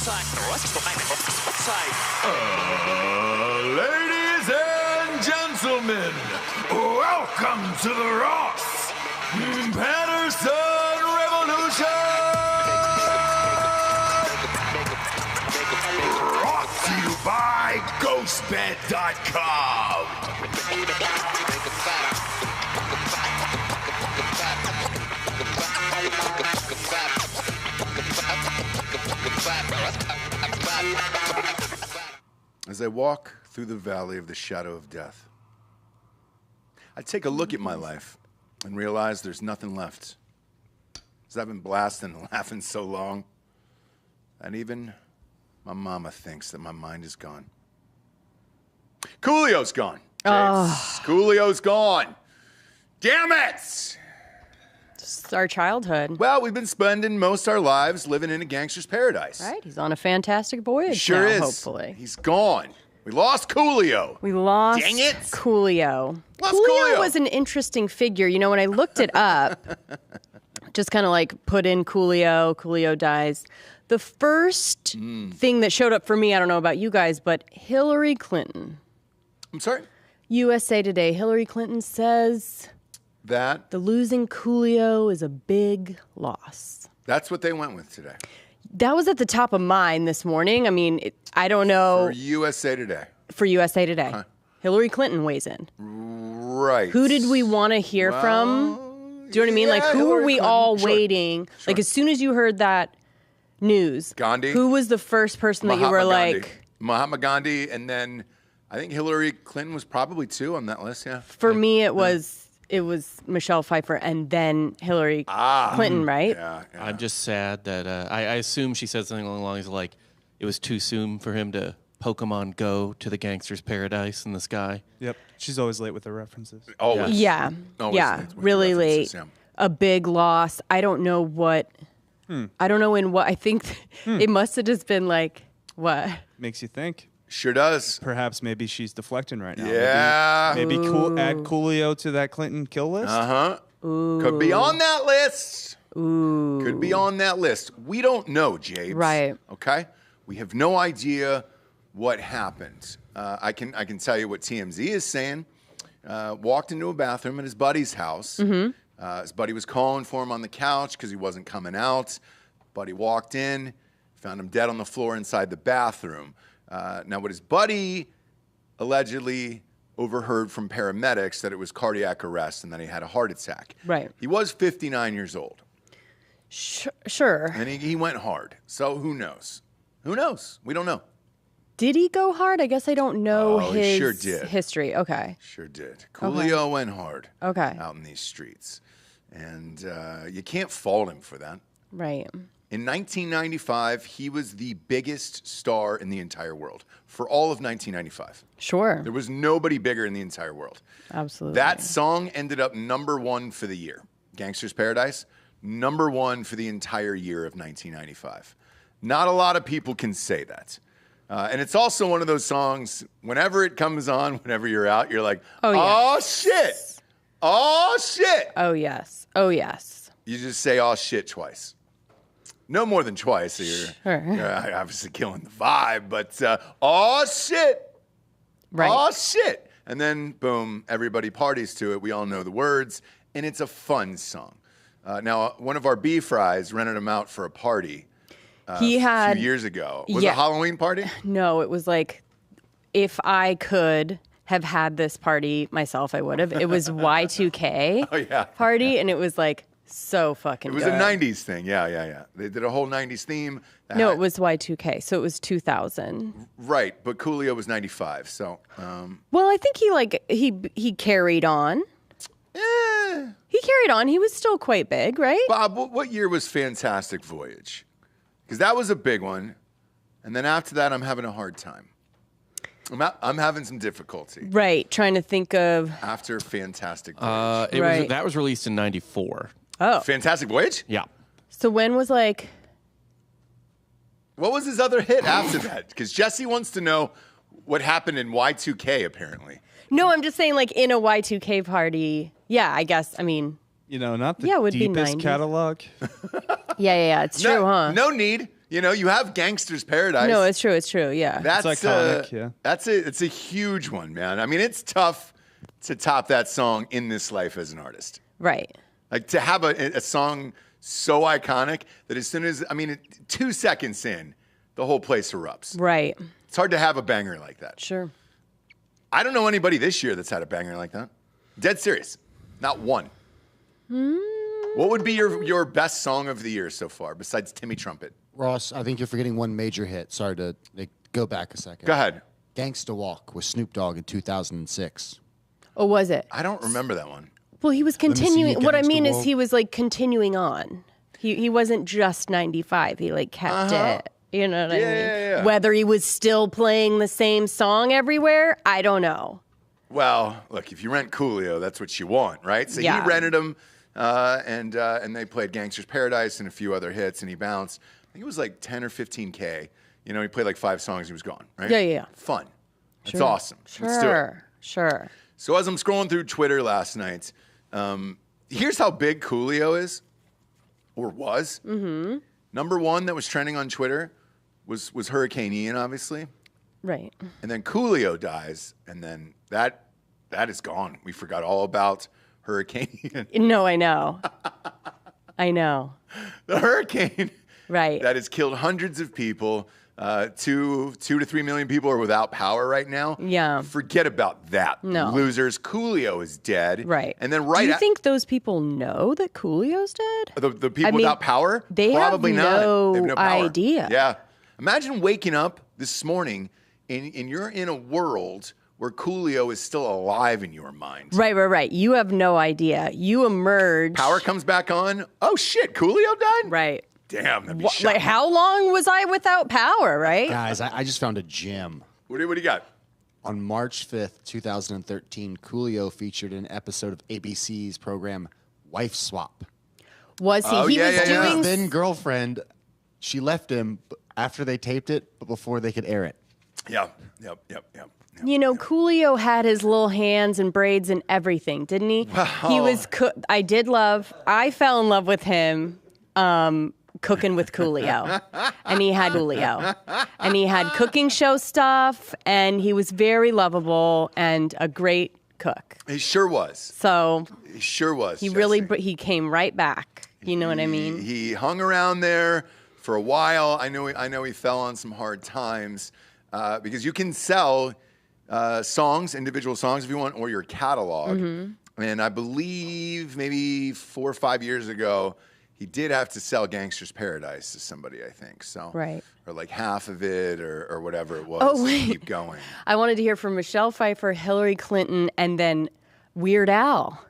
Ladies and gentlemen, welcome to the Ross Patterson Revolution! Brought to you by GhostBed.com. As I walk through the valley of the shadow of death, I take a look at my life and realize there's nothing left. Because I've been blasting and laughing so long, and even my mama thinks that my mind is gone. Coolio's gone. Coolio's gone. Damn it! It's our childhood. Well, we've been spending most our lives living in a gangster's paradise. Right? He's on a fantastic voyage Sure now, is. hopefully. He's gone. We lost Coolio. We lost Dang it. Coolio. Lost Coolio Coolio. was an interesting figure. You know, when I looked it up, just kind of like put in Coolio dies. The first thing that showed up for me, I don't know about you guys, but Hillary Clinton. I'm sorry? USA Today, Hillary Clinton says That, the losing Coolio is a big loss. that's what they went with today. That was at the top of mine this morning. I mean, I don't know. For USA Today. For USA Today. Hillary Clinton weighs in. Right. Who did we want to hear from? Do you know what I mean? Like, who Hillary were we Clinton. all Sure. waiting? Sure. Like, as soon as you heard that news, Gandhi. who was the first person that you were like... Mahatma Gandhi, and then I think Hillary Clinton was probably two on that list, yeah. For me, it was Michelle Pfeiffer and then Hillary Clinton, right? Yeah. I'm just sad that I assume she said something along the lines of like, it was too soon for him to Pokemon Go to the gangster's paradise in the sky. Yep. She's always late with the references. Always. Yeah. Always Yeah. with the Really references, late. yeah. A big loss. I don't know what... I don't know in what... I think it must have just been like, what? Makes you think. Sure does. Perhaps maybe she's deflecting right now. Yeah. Maybe add Coolio to that Clinton kill list. Uh-huh. Could be on that list. Ooh. Could be on that list. We don't know, Jabes. Right. Okay? We have no idea what happened. I can tell you what TMZ is saying. Walked into a bathroom at his buddy's house. His buddy was calling for him on the couch because he wasn't coming out. Buddy walked in, found him dead on the floor inside the bathroom. Now, what his buddy allegedly overheard from paramedics that it was cardiac arrest and that he had a heart attack. Right. He was 59 years old. Sure. And he went hard. So who knows? Who knows? We don't know. Did he go hard? I guess I don't know Oh, he his sure did. history. Okay. Sure did. Coolio went hard Okay. out in these streets. And you can't fault him for that. Right. In 1995, he was the biggest star in the entire world for all of 1995. Sure. There was nobody bigger in the entire world. Absolutely. That song ended up #1 for the year. Gangster's Paradise, #1 for the entire year of 1995. Not a lot of people can say that. And it's also one of those songs, whenever it comes on, whenever you're out, you're like, oh shit. Oh, shit. Oh, yes. Oh, yes. You just say, oh, shit, twice. No more than twice. So you're obviously killing the vibe, but oh, shit. Right. Oh, shit. And then, boom, everybody parties to it. We all know the words, and it's a fun song. Now, one of our B-Fries rented him out for a party He a had... few years ago. Was it a Halloween party? No, it was like, if I could have had this party myself, I would have. It was Y2K party, and it was like so fucking good. It was a 90s thing. Yeah. They did a whole 90s theme. No, it was Y2K, so it was 2000. Right, but Coolio was 95, so... Well, I think he carried on. He carried on. He was still quite big, right? Bob, what year was Fantastic Voyage? Because that was a big one. And then after that, I'm having a hard time. I'm having some difficulty. Right, trying to think of... After Fantastic Voyage. That was released in 94. Oh. Fantastic Voyage? Yeah. So when was like... What was his other hit after that? Because Jesse wants to know what happened in Y2K, apparently. No, I'm just saying like in a Y2K party. Yeah, I guess. I mean... You know, not the it would be deepest 90s. catalog. Yeah. It's true, huh? No need. You know, you have Gangsta's Paradise. No, it's true. It's true. Yeah. That's iconic, yeah. It's a huge one, man. I mean, it's tough to top that song in this life as an artist. Right. Like to have a song so iconic that as soon as 2 seconds in, the whole place erupts. Right. It's hard to have a banger like that. Sure. I don't know anybody this year that's had a banger like that. Dead serious. Not one. What would be your best song of the year so far besides Timmy Trumpet? Ross, I think you're forgetting one major hit. Sorry to go back a second. Go ahead. Gangsta Walk with Snoop Dogg in 2006. Oh, was it? I don't remember that one. Well, he was me see continuing. What I Gangsta mean is Walk. he was like continuing on. He wasn't just 95. He like kept it. You know what I mean? Yeah. Whether he was still playing the same song everywhere, I don't know. Well, look, if you rent Coolio, that's what you want, right? So Yeah. he rented him, and they played Gangsta's Paradise and a few other hits, and he bounced. I think it was like 10 or 15K. You know, he played like 5 songs, he was gone, right? Yeah. Fun. That's Sure. awesome. Let's do it. Sure. So as I'm scrolling through Twitter last night, here's how big Coolio is, or was. Mm-hmm. Number one that was trending on Twitter was Hurricane Ian, obviously. Right. And then Coolio dies, and then that is gone. We forgot all about Hurricane Ian. No, I know. I know. The hurricane Right. that has killed hundreds of people. 2 to 3 million people are without power right now. Yeah. Forget about that. No. Losers. Coolio is dead. Right. And then Do you think those people know that Coolio's dead? the people I mean, without power? they have Probably not. no They have no power. idea. Yeah. Imagine waking up this morning and you're in a world where Coolio is still alive in your mind. Right. You have no idea. You emerge. Power comes back on. Oh shit, Coolio died? Right. Damn, that'd be Like, shocking. how long was I without power, right? Guys, I just found a gem. What do you got? On March 5th, 2013, Coolio featured an episode of ABC's program Wife Swap. Was he? Oh, He yeah, was yeah, yeah. doing. His then girlfriend, she left him after they taped it, but before they could air it. Yep. You know, Coolio had his little hands and braids and everything, didn't he? He was. I fell in love with him. Cooking with Coolio, and he had Coolio, and he had cooking show stuff, and he was very lovable and a great cook. He sure was. So He sure was. he Jesse. really he came right back. You know what I mean? He hung around there for a while. I know he fell on some hard times because you can sell songs, individual songs if you want, or your catalog. Mm-hmm. And I believe maybe 4 or 5 years ago, he did have to sell Gangsta's Paradise to somebody, I think. So, Right. Or like half of it or whatever it was. Oh, to wait. keep going. I wanted to hear from Michelle Pfeiffer, Hillary Clinton, and then Weird Al.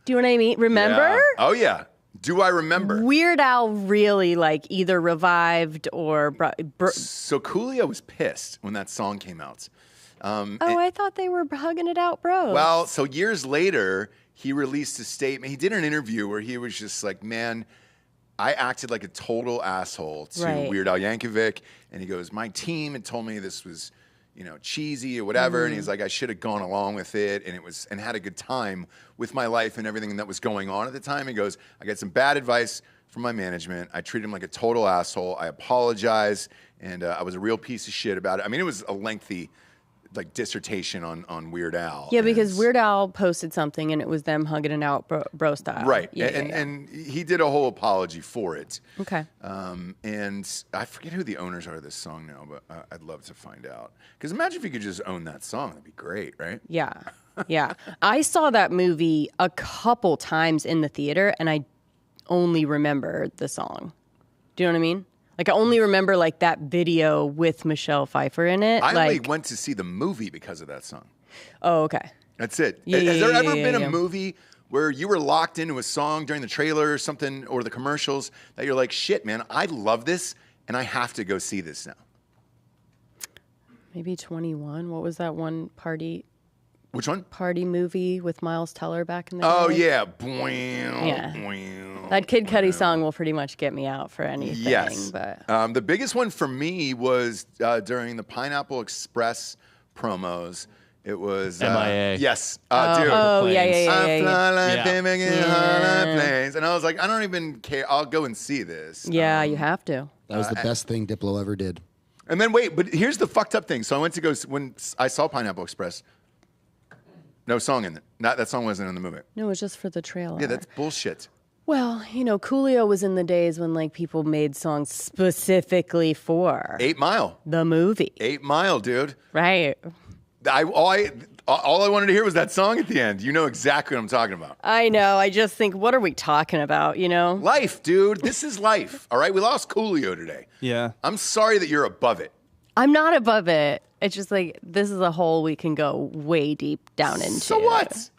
Do you know what I mean? Remember? Yeah. Oh, yeah. Do I remember? Weird Al really like either revived or So Coolio was pissed when that song came out. I thought they were hugging it out, bro. Well, so years later, he released a statement. He did an interview where he was just like, man, I acted like a total asshole to Right. Weird Al Yankovic. And he goes, my team had told me this was, cheesy or whatever. And he's like, I should have gone along with it and had a good time with my life and everything that was going on at the time. He goes, I got some bad advice from my management. I treated him like a total asshole. I apologize. And I was a real piece of shit about it. I mean, it was a lengthy dissertation on Weird Al. yeah, because And- Weird Al posted something and it was them hugging it out, bro style. Right. Yeah, And he did a whole apology for it. Okay. And I forget who the owners are of this song now, but I'd love to find out. Because imagine if you could just own that song. That'd be great, right? Yeah. I saw that movie a couple times in the theater and I only remember the song. Do you know what I mean? Like I only remember like that video with Michelle Pfeiffer in it. I like, only went to see the movie because of that song. oh, okay. That's it. Yeah, Has there yeah, ever yeah, been yeah. a movie where you were locked into a song during the trailer or something, or the commercials, that you're like, shit, man, I love this, and I have to go see this now? Maybe 21. What was that one party Which one? movie with Miles Teller back in the Oh, day? yeah. That Kid Cudi song will pretty much get me out for anything. Yes. But The biggest one for me was during the Pineapple Express promos. It was MIA. Yes, dude. oh yeah. I fly like Yeah. they make it on planes. And I was like, I don't even care. I'll go and see this. Yeah, you have to. That was the best thing Diplo ever did. And then wait, but here's the fucked up thing. So I went to go when I saw Pineapple Express. No song in it. That song wasn't in the movie. No, it was just for the trailer. Yeah, that's bullshit. Well, Coolio was in the days when like people made songs specifically for 8 Mile. the movie. 8 Mile, dude. Right. All I wanted to hear was that song at the end. You know exactly what I'm talking about. I know. I just think, what are we talking about, Life, dude. This is life. All right? We lost Coolio today. Yeah. I'm sorry that you're above it. I'm not above it. It's just like, this is a hole we can go way deep down into. So what?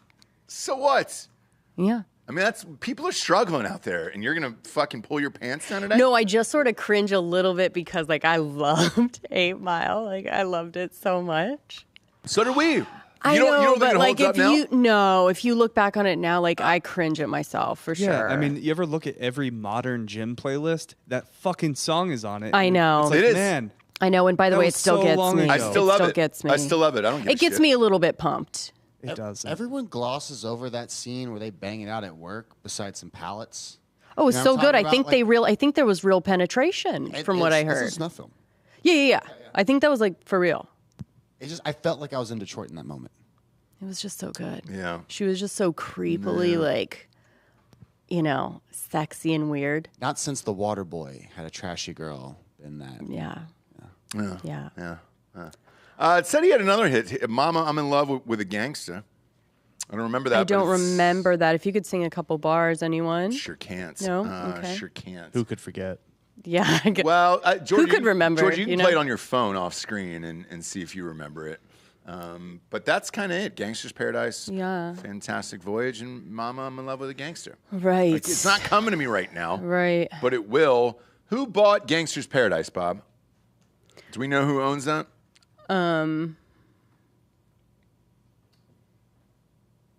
So what? Yeah. I mean, people are struggling out there, and you're going to fucking pull your pants down today? No, I just sort of cringe a little bit because, like, I loved 8 Mile. Like, I loved it so much. So do we. I You don't think but it like, holds up now? if you look back on it now, like, I cringe at myself for Yeah, sure. I mean, you ever look at every modern gym playlist? That fucking song is on it. I know. It's like, It is. man. I know, and by the That way, was it still so gets long me. ago. I still love still it. Gets me. I still love it. I don't give a It gets shit. me a little bit pumped. It does. Everyone glosses over that scene where they bang it out at work beside some pallets. Oh, it's You know so what I'm good. I talking think about? I think there was real penetration from what I It's a heard. snuff film. Yeah. I think that was like for real. I felt like I was in Detroit in that moment. It was just so good. Yeah. She was just so creepily like, sexy and weird. Not since The Water Boy had a trashy girl in that. Yeah. It said he had another hit, Mama, I'm in Love with a Gangsta. I don't remember that. I don't but it's- remember that. If you could sing a couple bars, anyone? Sure can't. No? Okay. Sure can't. Who could forget? Yeah. I could- Well, George, could remember, George, you can you play know? it on your phone off screen and see if you remember it. But that's kind of it. Gangster's Paradise. Yeah. Fantastic Voyage and Mama, I'm in Love with a Gangster. Right. Like, it's not coming to me right now. Right. But it will. Who bought Gangster's Paradise, Bob? Do we know who owns that?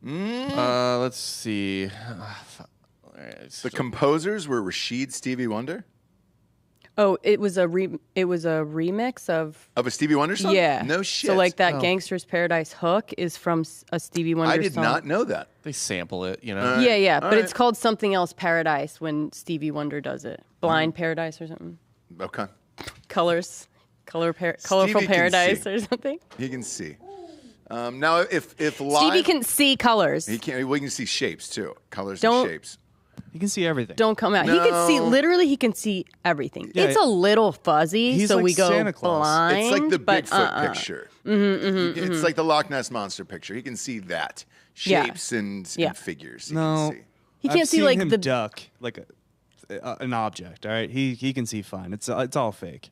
Let's see. The composers were Rashid Stevie Wonder Oh, it was a remix of. of a Stevie Wonder song. Yeah. No shit. So like that Gangster's Paradise hook is from a Stevie Wonder I did song. not know that. They sample it, you know. Yeah, but right. it's called something else Paradise when Stevie Wonder does it. Blind Paradise or something. Okay. Colorful Stevie can Paradise see. or something. He can see. Now, if live, Stevie can see colors. he can. We can see shapes too, colors Don't- and shapes. You can see everything. Don't come out. He can see, No. literally, he can see everything. Yeah, it's a little fuzzy, he's so like we go Santa Claus. blind. It's like the but, Bigfoot picture. It's like the Loch Ness Monster picture. He can see that Yeah. shapes and Yeah. figures. He No. can see. He can't I've see seen like him the. duck like an object. All right, he can see fine. It's all fake.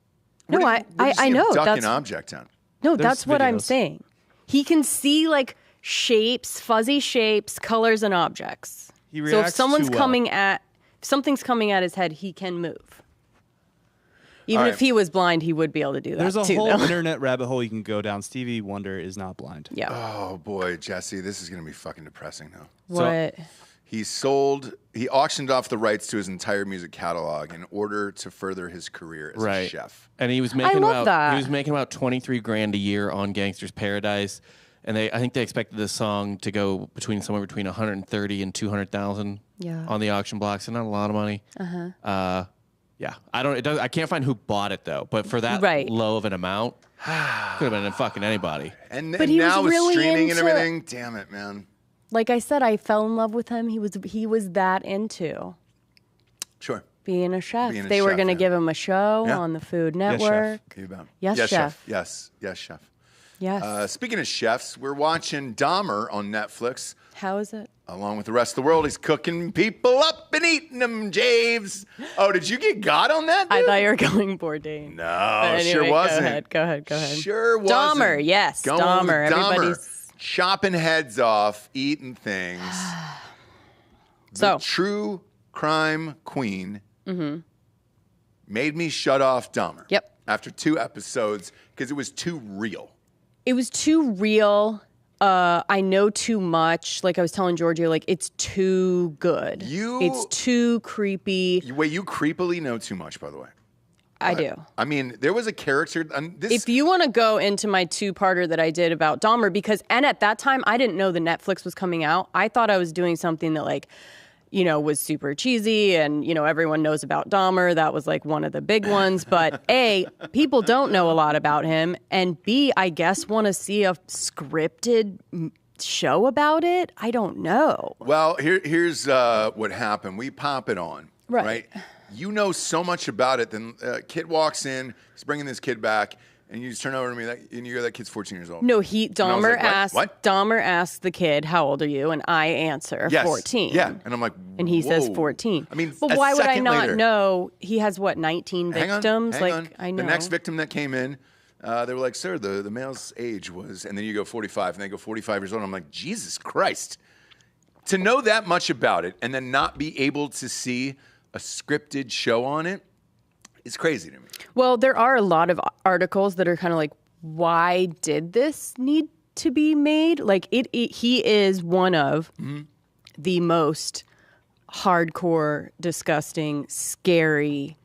No, What do you I see him know. duck That's an object on. no, There's that's what I'm videos. saying. He can see like shapes, fuzzy shapes, colors, and objects. He So if reacts someone's too well. if something's coming at his head, he can move. Even All if right. he was blind, he would be able to do that There's a too. whole though. internet rabbit hole you can go down. Stevie Wonder is not blind. Yeah. Oh boy, Jesse, this is gonna be fucking depressing now. What? He auctioned off the rights to his entire music catalog in order to further his career as a Right. chef. And he was making love that. he was making about 23 grand a year on Gangster's Paradise. And I think they expected this song to go somewhere between 130 and 200,000 Yeah. on the auction block. So not a lot of money. Yeah. I can't find who bought it though, but for that Right. low of an amount, could have been fucking anybody. And, But and he was now with really streaming and into- everything, damn it, man. Like I said, I fell in love with him. He was that into Sure. being a chef. Being a They were chef, going to yeah. give him a show Yeah. on the Food Yes, chef. Network. You bet. Yes, chef. Yes, chef. Yes. Speaking of chefs, we're watching Dahmer on Netflix. How is it? Along with the rest of the world, he's cooking people up and eating them, Javes. Oh, did you get got on that, I dude? thought you were going Bourdain. No, But anyway, sure wasn't. Go ahead. Sure wasn't. Dahmer, yes, Going Dahmer. with Everybody's- chopping heads off, eating things. The So, true crime queen made me shut off Dahmer. Yep. After 2 episodes because it was too real. it was too real. I know too much. Like I was telling Georgia, like it's too good. It's too creepy. You creepily know too much, by the way. I do. I mean, there was a character. If you want to go into my 2-parter that I did about Dahmer, and at that time I didn't know the Netflix was coming out. I thought I was doing something that like was super cheesy, and, everyone knows about Dahmer. That was like one of the big ones. But A, people don't know a lot about him. And B, I guess want to see a scripted show about it. I don't know. Well, here's what happened. We pop it on, Right. You know so much about it. Then kid walks in, he's bringing this kid back, and you just turn over to me, and you go, that kid's 14 years old. No, Dahmer asked. What? Dahmer asked the kid, "How old are you?" And I answer, Yes. 14. Yeah, and I'm like, and he says whoa. 14. I mean, but a why would I second not later. know? He has 19 victims. Hang on. I know The next victim that came in, they were like, "Sir, the male's age was," and then you go 45, and they go 45 years old. I'm like, Jesus Christ. To know that much about it and then not be able to see a scripted show on it is crazy to me. Well, there are a lot of articles that are kind of like, why did this need to be made? Like, he is one of the most hardcore, disgusting, scary,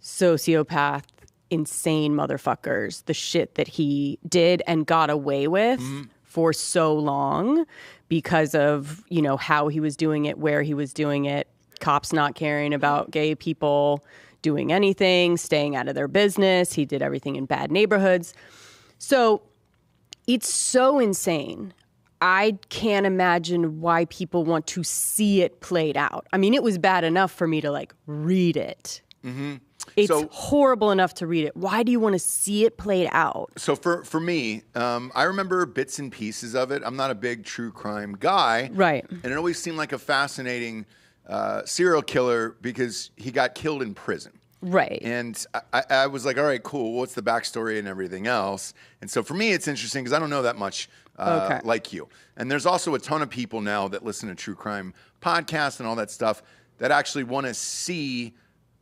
sociopath, insane motherfuckers. The shit that he did and got away with for so long because of, how he was doing it, where he was doing it, cops not caring about gay people doing anything, staying out of their business. He did everything in bad neighborhoods. So it's so insane. I can't imagine why people want to see it played out. I mean, it was bad enough for me to read it. It's horrible enough to read it. Why do you want to see it played out? So for me, I remember bits and pieces of it. I'm not a big true crime guy. Right. And it always seemed like a fascinating serial killer because he got killed in prison. Right. And I was like, all right, cool. What's the backstory and everything else? And so for me, it's interesting because I don't know that much like you. And there's also a ton of people now that listen to true crime podcasts and all that stuff that actually want to see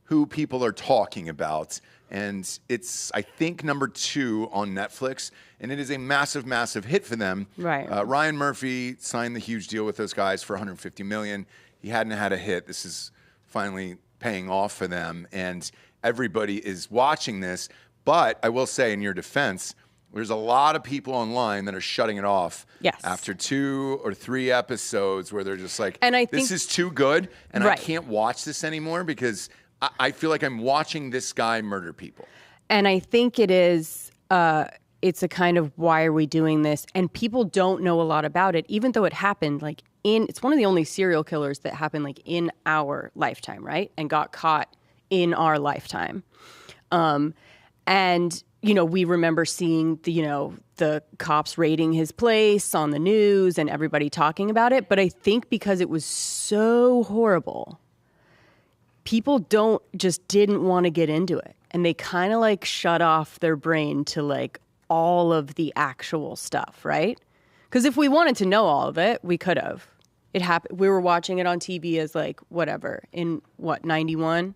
who people are talking about. And it's, I think, number 2 on Netflix. And it is a massive, massive hit for them. Right. Ryan Murphy signed the huge deal with those guys for $150 million. He hadn't had a hit. This is finally paying off for them, and everybody is watching this. But I will say, in your defense, there's a lot of people online that are shutting it off after 2 or 3 episodes where they're just like, and I this think, is too good, and right. I can't watch this anymore because I feel like I'm watching this guy murder people. And I think it is, it's a kind of, why are we doing this? And people don't know a lot about it, even though it happened it's one of the only serial killers that happened in our lifetime, right? And got caught in our lifetime. And, we remember seeing the cops raiding his place on the news and everybody talking about it. But I think because it was so horrible, people didn't want to get into it. And they kind of shut off their brain to all of the actual stuff, right? Because if we wanted to know all of it, we could have. It happened. We were watching it on TV as in 91?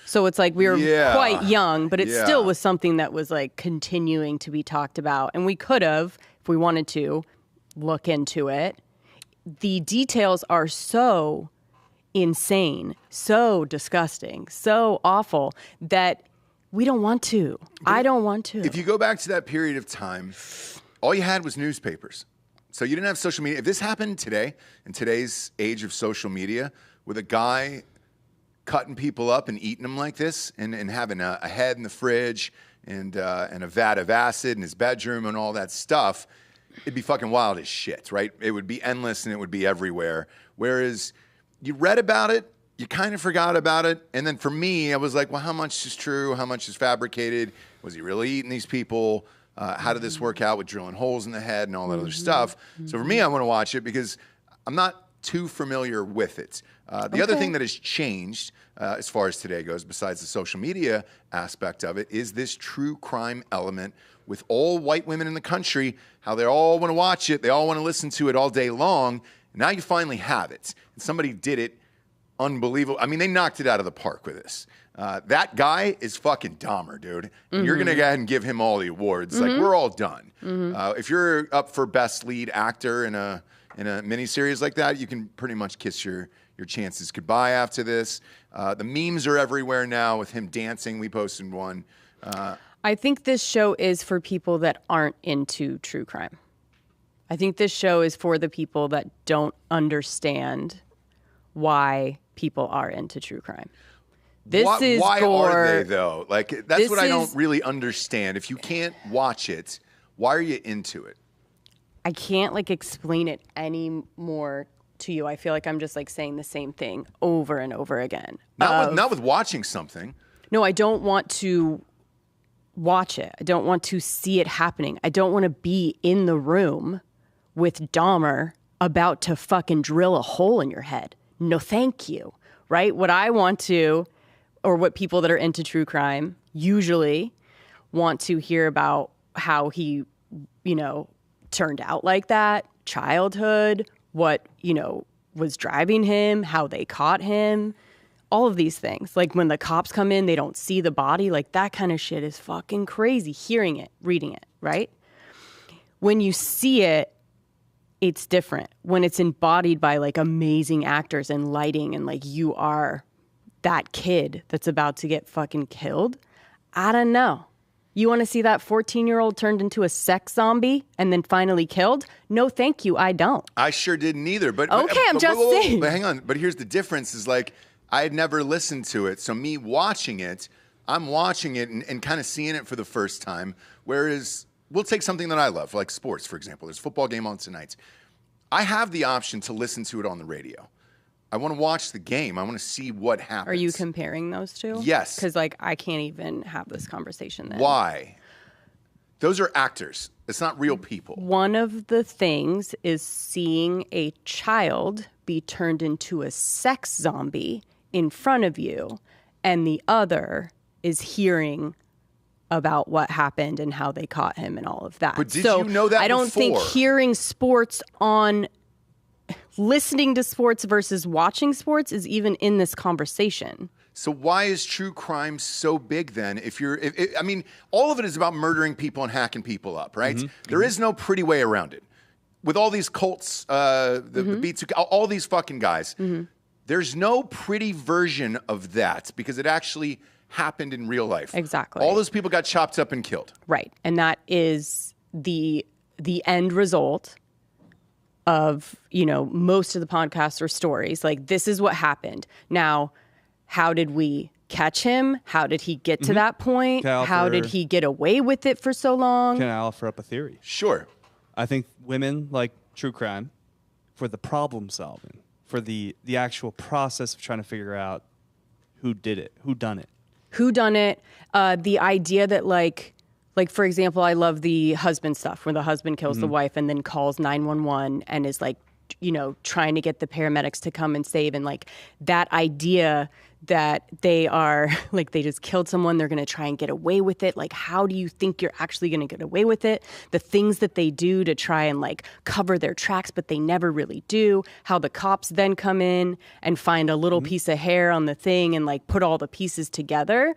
So it's we were quite young, but it still was something that was continuing to be talked about. And we could have, if we wanted to, look into it. The details are so insane, so disgusting, so awful that we don't want to. I don't want to. If you go back to that period of time, all you had was newspapers. So you didn't have social media. If this happened today, in today's age of social media, with a guy cutting people up and eating them like this, and having a head in the fridge and a vat of acid in his bedroom and all that stuff, it'd be fucking wild as shit, right? It would be endless and it would be everywhere. Whereas you read about it, you kind of forgot about it. And then for me, I was like, well, how much is true? How much is fabricated? Was he really eating these people? How did this work out with drilling holes in the head and all that other stuff? So for me, I want to watch it because I'm not too familiar with it. The other thing that has changed as far as today goes, besides the social media aspect of it, is this true crime element with all white women in the country, how they all want to watch it. They all want to listen to it all day long. Now you finally have it. And somebody did it unbelievable. I mean, they knocked it out of the park with this. That guy is fucking Dahmer, dude. And you're going to go ahead and give him all the awards. We're all done. If you're up for best lead actor in a miniseries like that, you can pretty much kiss your chances goodbye after this. The memes are everywhere now with him dancing. We posted one. I think this show is for people that aren't into true crime. I think this show is for the people that don't understand why people are into true crime. This why, is why gore. are they though? Like that's This what I don't is- really understand. If you can't watch it, why are you into it? I can't like explain it anymore to you. I feel like I'm just like saying the same thing over and over again. Not with watching something. No, I don't want to watch it. I don't want to see it happening. I don't want to be in the room with Dahmer about to fucking drill a hole in your head. No, thank you. Right? What I want to, or what people that are into true crime usually want to hear about how he, turned out like that, childhood, what, was driving him, how they caught him, all of these things. Like when the cops come in, they don't see the body. Like that kind of shit is fucking crazy. Hearing it, reading it, right? When you see it, it's different. When it's embodied by like amazing actors and lighting and like you are that kid that's about to get fucking killed, I don't know. You want to see that 14-year-old turned into a sex zombie and then finally killed? No, thank you. I don't. I sure didn't either. But Okay, I'm just saying. But hang on. But here's the difference: is like I had never listened to it, so me watching it, I'm watching it and kind of seeing it for the first time. Whereas we'll take something that I love, like sports, for example. There's a football game on tonight. I have the option to listen to it on the radio. I want to watch the game. I want to see what happens. Are you comparing those two? Yes. Because like I can't even have this conversation then. Why? Those are actors. It's not real people. One of the things is seeing a child be turned into a sex zombie in front of you, and the other is hearing about what happened and how they caught him and all of that. But did you know that I don't think before? hearing sports on listening to sports versus watching sports is even in this conversation. So why is true crime so big then? I mean, all of it is about murdering people and hacking people up, right? There is no pretty way around it. With all these cults, the B2, all these fucking guys, there's no pretty version of that because it actually happened in real life. Exactly. All those people got chopped up and killed. Right. And that is the end result of, most of the podcasts or stories. Like, this is what happened. Now, how did we catch him? How did he get to that point? How did he get away with it for so long? Can I offer up a theory? Sure. I think women like true crime for the problem solving, for the actual process of trying to figure out who did it, who done it. Who done it? The idea that like for example, I love the husband stuff where the husband kills the wife and then calls 911 and is like, trying to get the paramedics to come and save. And like that idea that they are like, they just killed someone, they're going to try and get away with it. Like, how do you think you're actually going to get away with it? The things that they do to try and like cover their tracks, but they never really do. How the cops then come in and find a little piece of hair on the thing and like put all the pieces together.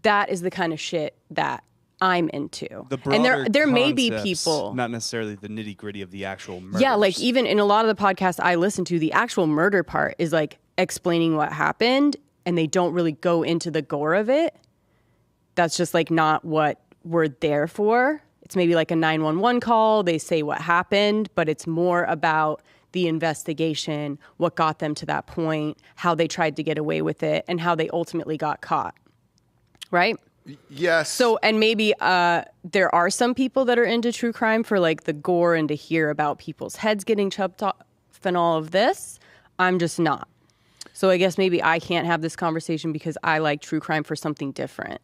That is the kind of shit that I'm into. The broader and there may be concepts, people, not necessarily the nitty gritty of the actual murder. yeah, like even in a lot of the podcasts I listen to, the actual murder part is like explaining what happened, and they don't really go into the gore of it. That's just like not what we're there for. It's maybe like a 911 call. They say what happened, but it's more about the investigation, what got them to that point, how they tried to get away with it, and how they ultimately got caught. Right? Yes. So, and maybe there are some people that are into true crime for like the gore and to hear about people's heads getting chopped off and all of this. I'm just not. So I guess maybe I can't have this conversation because I like true crime for something different.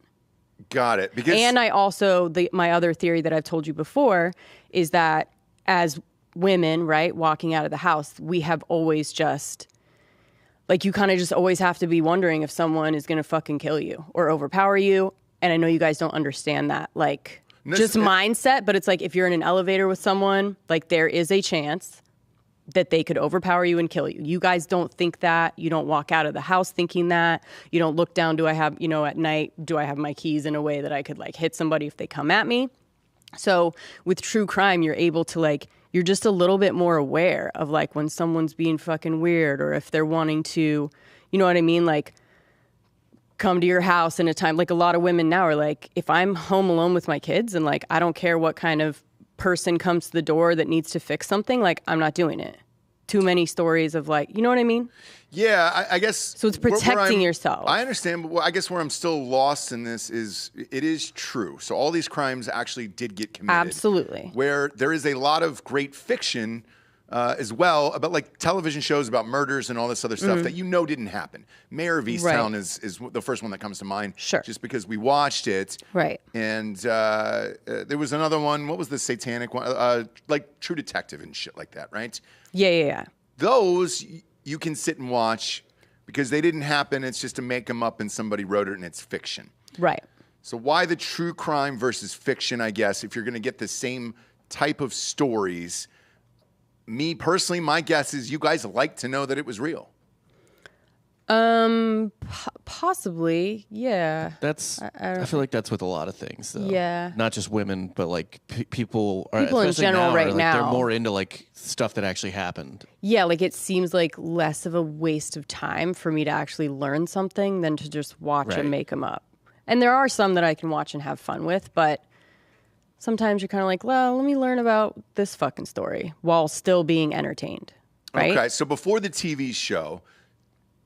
Got it. Because And I also, my other theory that I've told you before is that as women, right, walking out of the house, we have always just, like, you kind of just always have to be wondering if someone is going to fucking kill you or overpower you. And I know you guys don't understand that, like, just mindset, but it's like if you're in an elevator with someone, like, there is a chance that they could overpower you and kill you. You guys don't think that. You don't walk out of the house thinking that. You don't look down, do I have, at night, do I have my keys in a way that I could, like, hit somebody if they come at me? So with true crime, you're able to, like, you're just a little bit more aware of, like, when someone's being fucking weird or if they're wanting to, you know what I mean? Like, come to your house in a time, like a lot of women now are like, if I'm home alone with my kids and like, I don't care what kind of person comes to the door that needs to fix something, like I'm not doing it. too many stories of like, you know what I mean? Yeah, I guess. So it's protecting yourself. I understand, but I guess where I'm still lost in this is it is true. So all these crimes actually did get committed. Absolutely. Where there is a lot of great fiction as well about like television shows about murders and all this other stuff that didn't happen. Mayor of Easttown is the first one that comes to mind. Sure. Just because we watched it. Right. And there was another one. What was the satanic one? Like True Detective and shit like that, right? Yeah. Those you can sit and watch because they didn't happen. It's just to make them up and somebody wrote it and it's fiction. Right. So why the true crime versus fiction, I guess, if you're going to get the same type of stories? Me personally, my guess is you guys like to know that it was real. Possibly, yeah. That's. I feel like that's with a lot of things, though. Yeah. Not just women, but like people. People in general right now. They're more into like stuff that actually happened. Yeah, like it seems like less of a waste of time for me to actually learn something than to just watch and make them up. And there are some that I can watch and have fun with, but sometimes you're kind of like, well, let me learn about this fucking story while still being entertained. Right? Okay, so before the TV show,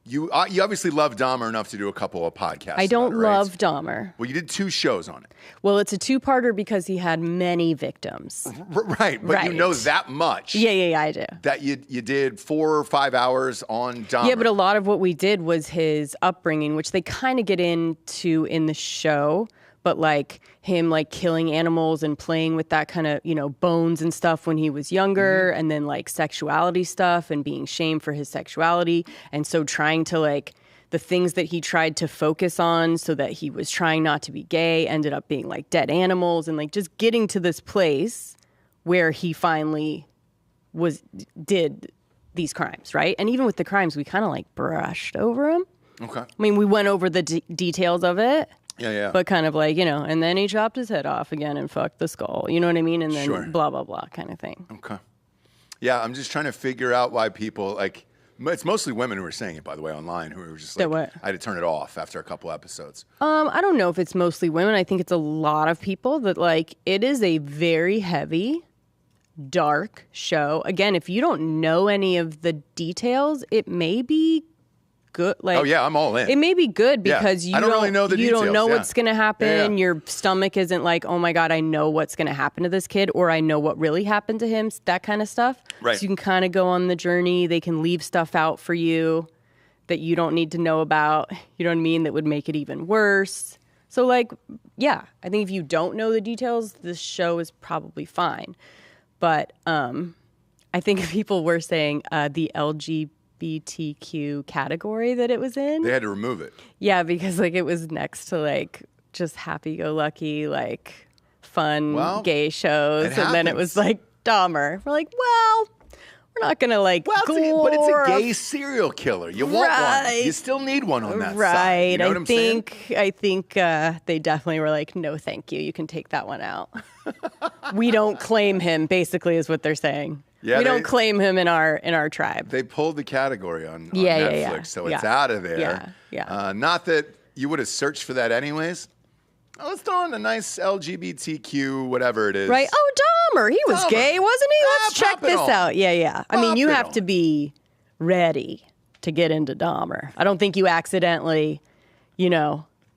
you obviously love Dahmer enough to do a couple of podcasts. I don't about it, right? love Dahmer. Well, you did 2 shows on it. Well, it's a 2-parter because he had many victims. Right, but you know that much. Yeah, I do. That you did 4 or 5 hours on Dahmer. Yeah, but a lot of what we did was his upbringing, which they kind of get into in the show. But like him like killing animals and playing with that kind of, bones and stuff when he was younger, and then like sexuality stuff and being shamed for his sexuality. And so trying to like the things that he tried to focus on so that he was trying not to be gay ended up being like dead animals, and like just getting to this place where he finally did these crimes, right? And even with the crimes, we kind of like brushed over them. Okay. I mean, we went over the details of it. Yeah. But kind of like, and then he chopped his head off again and fucked the skull. You know what I mean? And then blah, blah, blah kind of thing. Okay. Yeah, I'm just trying to figure out why people, like, it's mostly women who are saying it, by the way, online, who are just like, what? I had to turn it off after a couple episodes. I don't know if it's mostly women. I think it's a lot of people that, like, it is a very heavy, dark show. Again, if you don't know any of the details, it may be good. Like, oh yeah, I'm all in. It may be good because you don't really know the you details. don't know Yeah. what's going to happen. Yeah. Your stomach isn't like, oh my God, I know what's going to happen to this kid, or I know what really happened to him, that kind of stuff. Right. So you can kind of go on the journey. They can leave stuff out for you that you don't need to know about. You know what I mean? That would make it even worse. So like, yeah, I think if you don't know the details, this show is probably fine. But I think people were saying the LGBTQ category that it was in. They had to remove it. Yeah, because like it was next to like just happy-go-lucky, like fun gay shows, and then it was like Dahmer. We're like, well, we're not gonna like. Well, but it's a gay serial killer. You want one. You still need one on that side. You know what I'm saying? I think they definitely were like, no, thank you. You can take that one out. We don't claim him. Basically, is what they're saying. Yeah, we don't claim him in our tribe. They pulled the category on Netflix, so it's out of there. Yeah. Not that you would have searched for that anyways. Oh, let's throw in a nice LGBTQ, whatever it is. Right. Oh, Dahmer. He was gay, wasn't he? Let's check pop it this on. out. Yeah. I mean, you Pop it have on. to be ready to get into Dahmer. I don't think you accidentally,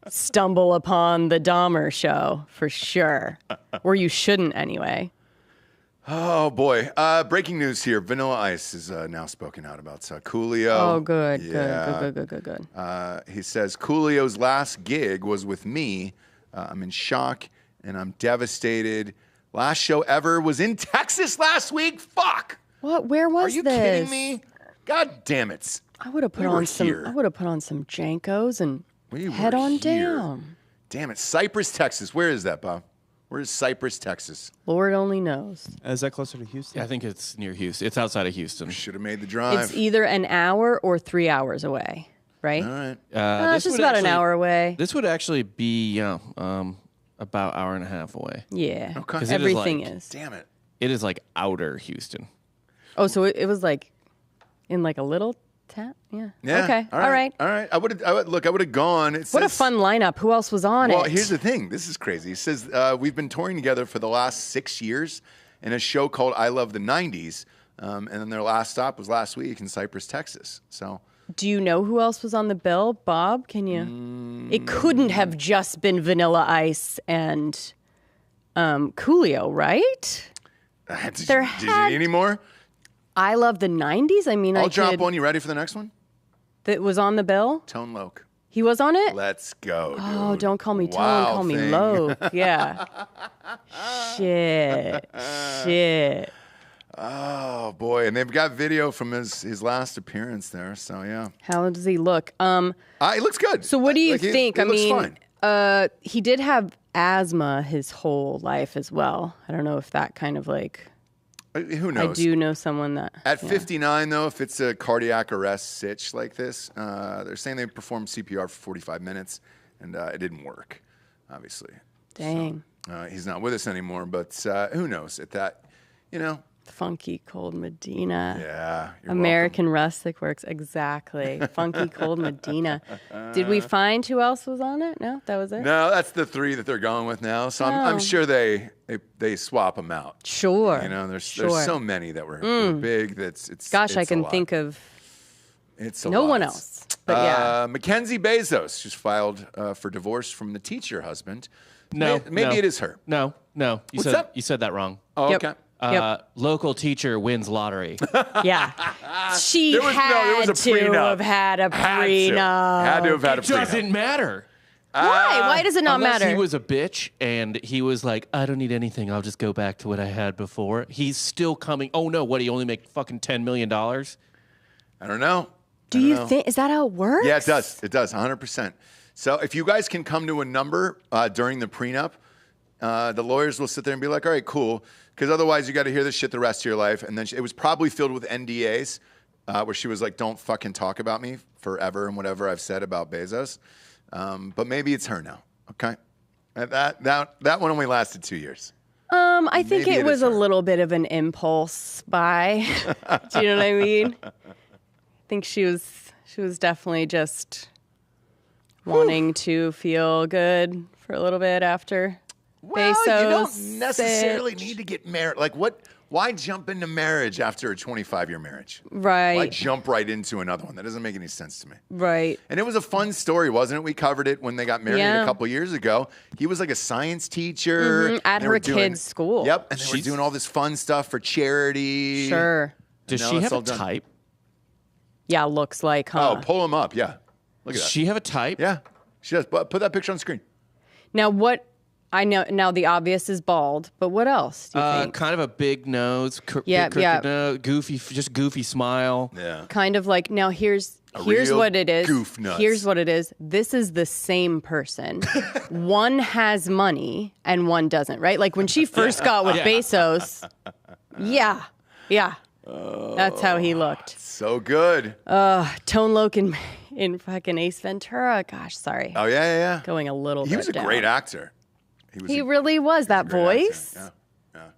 stumble upon the Dahmer show for sure. Or you shouldn't anyway. Oh, boy. Breaking news here. Vanilla Ice is now spoken out about Coolio. Oh, good. He says, Coolio's last gig was with me. I'm in shock, and I'm devastated. Last show ever was in Texas last week? Fuck! What? Where was Are you this? kidding me? God damn it. I would have put We were on some. here. I would have put on some Jankos and We head were on here. down. Damn it. Cypress, Texas. Where is that, Bob? Where is Cypress, Texas? Lord only knows. Is that closer to Houston? Yeah, I think it's near Houston. It's outside of Houston. Should have made the drive. It's either an hour or 3 hours away, right? All right. It's just about an hour away. This would actually be about hour and a half away. Yeah. Okay. 'Cause it is Everything like- is. Damn it. It is like outer Houston. Oh, so it was like in like a little town? Yeah. Yeah. Okay. All right. All right. I would have gone. It What a says- fun lineup. Who else was on Well, it? here's the thing. This is crazy. He says, we've been touring together for the last 6 years in a show called I Love the 90s. And then their last stop was last week in Cypress, Texas. So, Do you know who else was on the bill? Bob, can you? It couldn't have just been Vanilla Ice and Coolio, right? did you need any more? I love the 90s. I mean, I'll drop one. You ready for the next one? That was on the bill? Tone Loc. He was on it? Let's go, dude. Oh, don't call me Tone, Wow call me thing. Loc. Yeah. Shit. Oh, boy. And they've got video from his last appearance there. So, yeah. How does he look? He looks good. So what do you Like, think? He looks fine. He did have asthma his whole life as well. I don't know if that kind of like... Who I knows? do know someone that... At 59, though, if it's a cardiac arrest sitch like this, they're saying they performed CPR for 45 minutes, and it didn't work, obviously. Dang. So, he's not with us anymore, but who knows? At that, Funky Cold Medina. Yeah. You're American Rustic works. Exactly. Funky Cold Medina. Did we find who else was on it? No? That was it? No, that's the 3 that they're going with now. So I'm sure they swap them out. Sure. There's Sure. so many that were big. Gosh, it's I a can lot. think of It's a no lot. one else. But yeah. Mackenzie Bezos just filed for divorce from the teacher husband. No, Maybe no. it is her. No. What's that? You said that wrong. Oh, Yep. okay. Yep. Local teacher wins lottery. Yeah. She There was had a to prenup. have had a prenup. Had to have had a It prenup. doesn't matter. Why? Why does it not Unless matter? he was a bitch and he was like, I don't need anything. I'll just go back to what I had before. He's still coming. Oh, no. What? He only make fucking $10 million? I don't know. Do you think? Is that how it works? Yeah, it does. It does, 100%. So if you guys can come to a number during the prenup, the lawyers will sit there and be like, all right, cool. Because otherwise you got to hear this shit the rest of your life. And then it was probably filled with NDAs where she was like, don't fucking talk about me forever and whatever I've said about Bezos. But maybe it's her now. Okay. That one only lasted 2 years. I think Maybe it it was is a her. little bit of an impulse buy. Do you know what I mean? I think she was definitely just wanting to feel good for a little bit after Well, Bezos. you don't necessarily need to get married. Like, what? Why jump into marriage after a 25-year marriage? Right. Why jump right into another one? That doesn't make any sense to me. Right. And it was a fun story, wasn't it? We covered it when they got married Yeah. a couple years ago. He was like a science teacher. At They were her kid's school. Yep. And they were She's- doing all this fun stuff for charity. Sure. Does No, she it's have all a done. type? Yeah, looks like, huh? Oh, pull him up. Yeah. Look at Does that. she have a type? Yeah. She does. Put that picture on screen. Now what? I know now the obvious is bald, but what else do you think? Kind of a big nose, Yeah, crooked yeah. nose, goofy smile. Yeah. Kind of like now here's real what it is. goof nuts. Here's what it is. This is the same person. One has money and one doesn't, right? Like when she first got with Bezos. Yeah. That's how he looked. So good. Tone Loc in fucking Ace Ventura. Gosh, sorry. Oh, yeah. Going a little He bit was a down. great actor. He really was. That Great voice. actor. Yeah.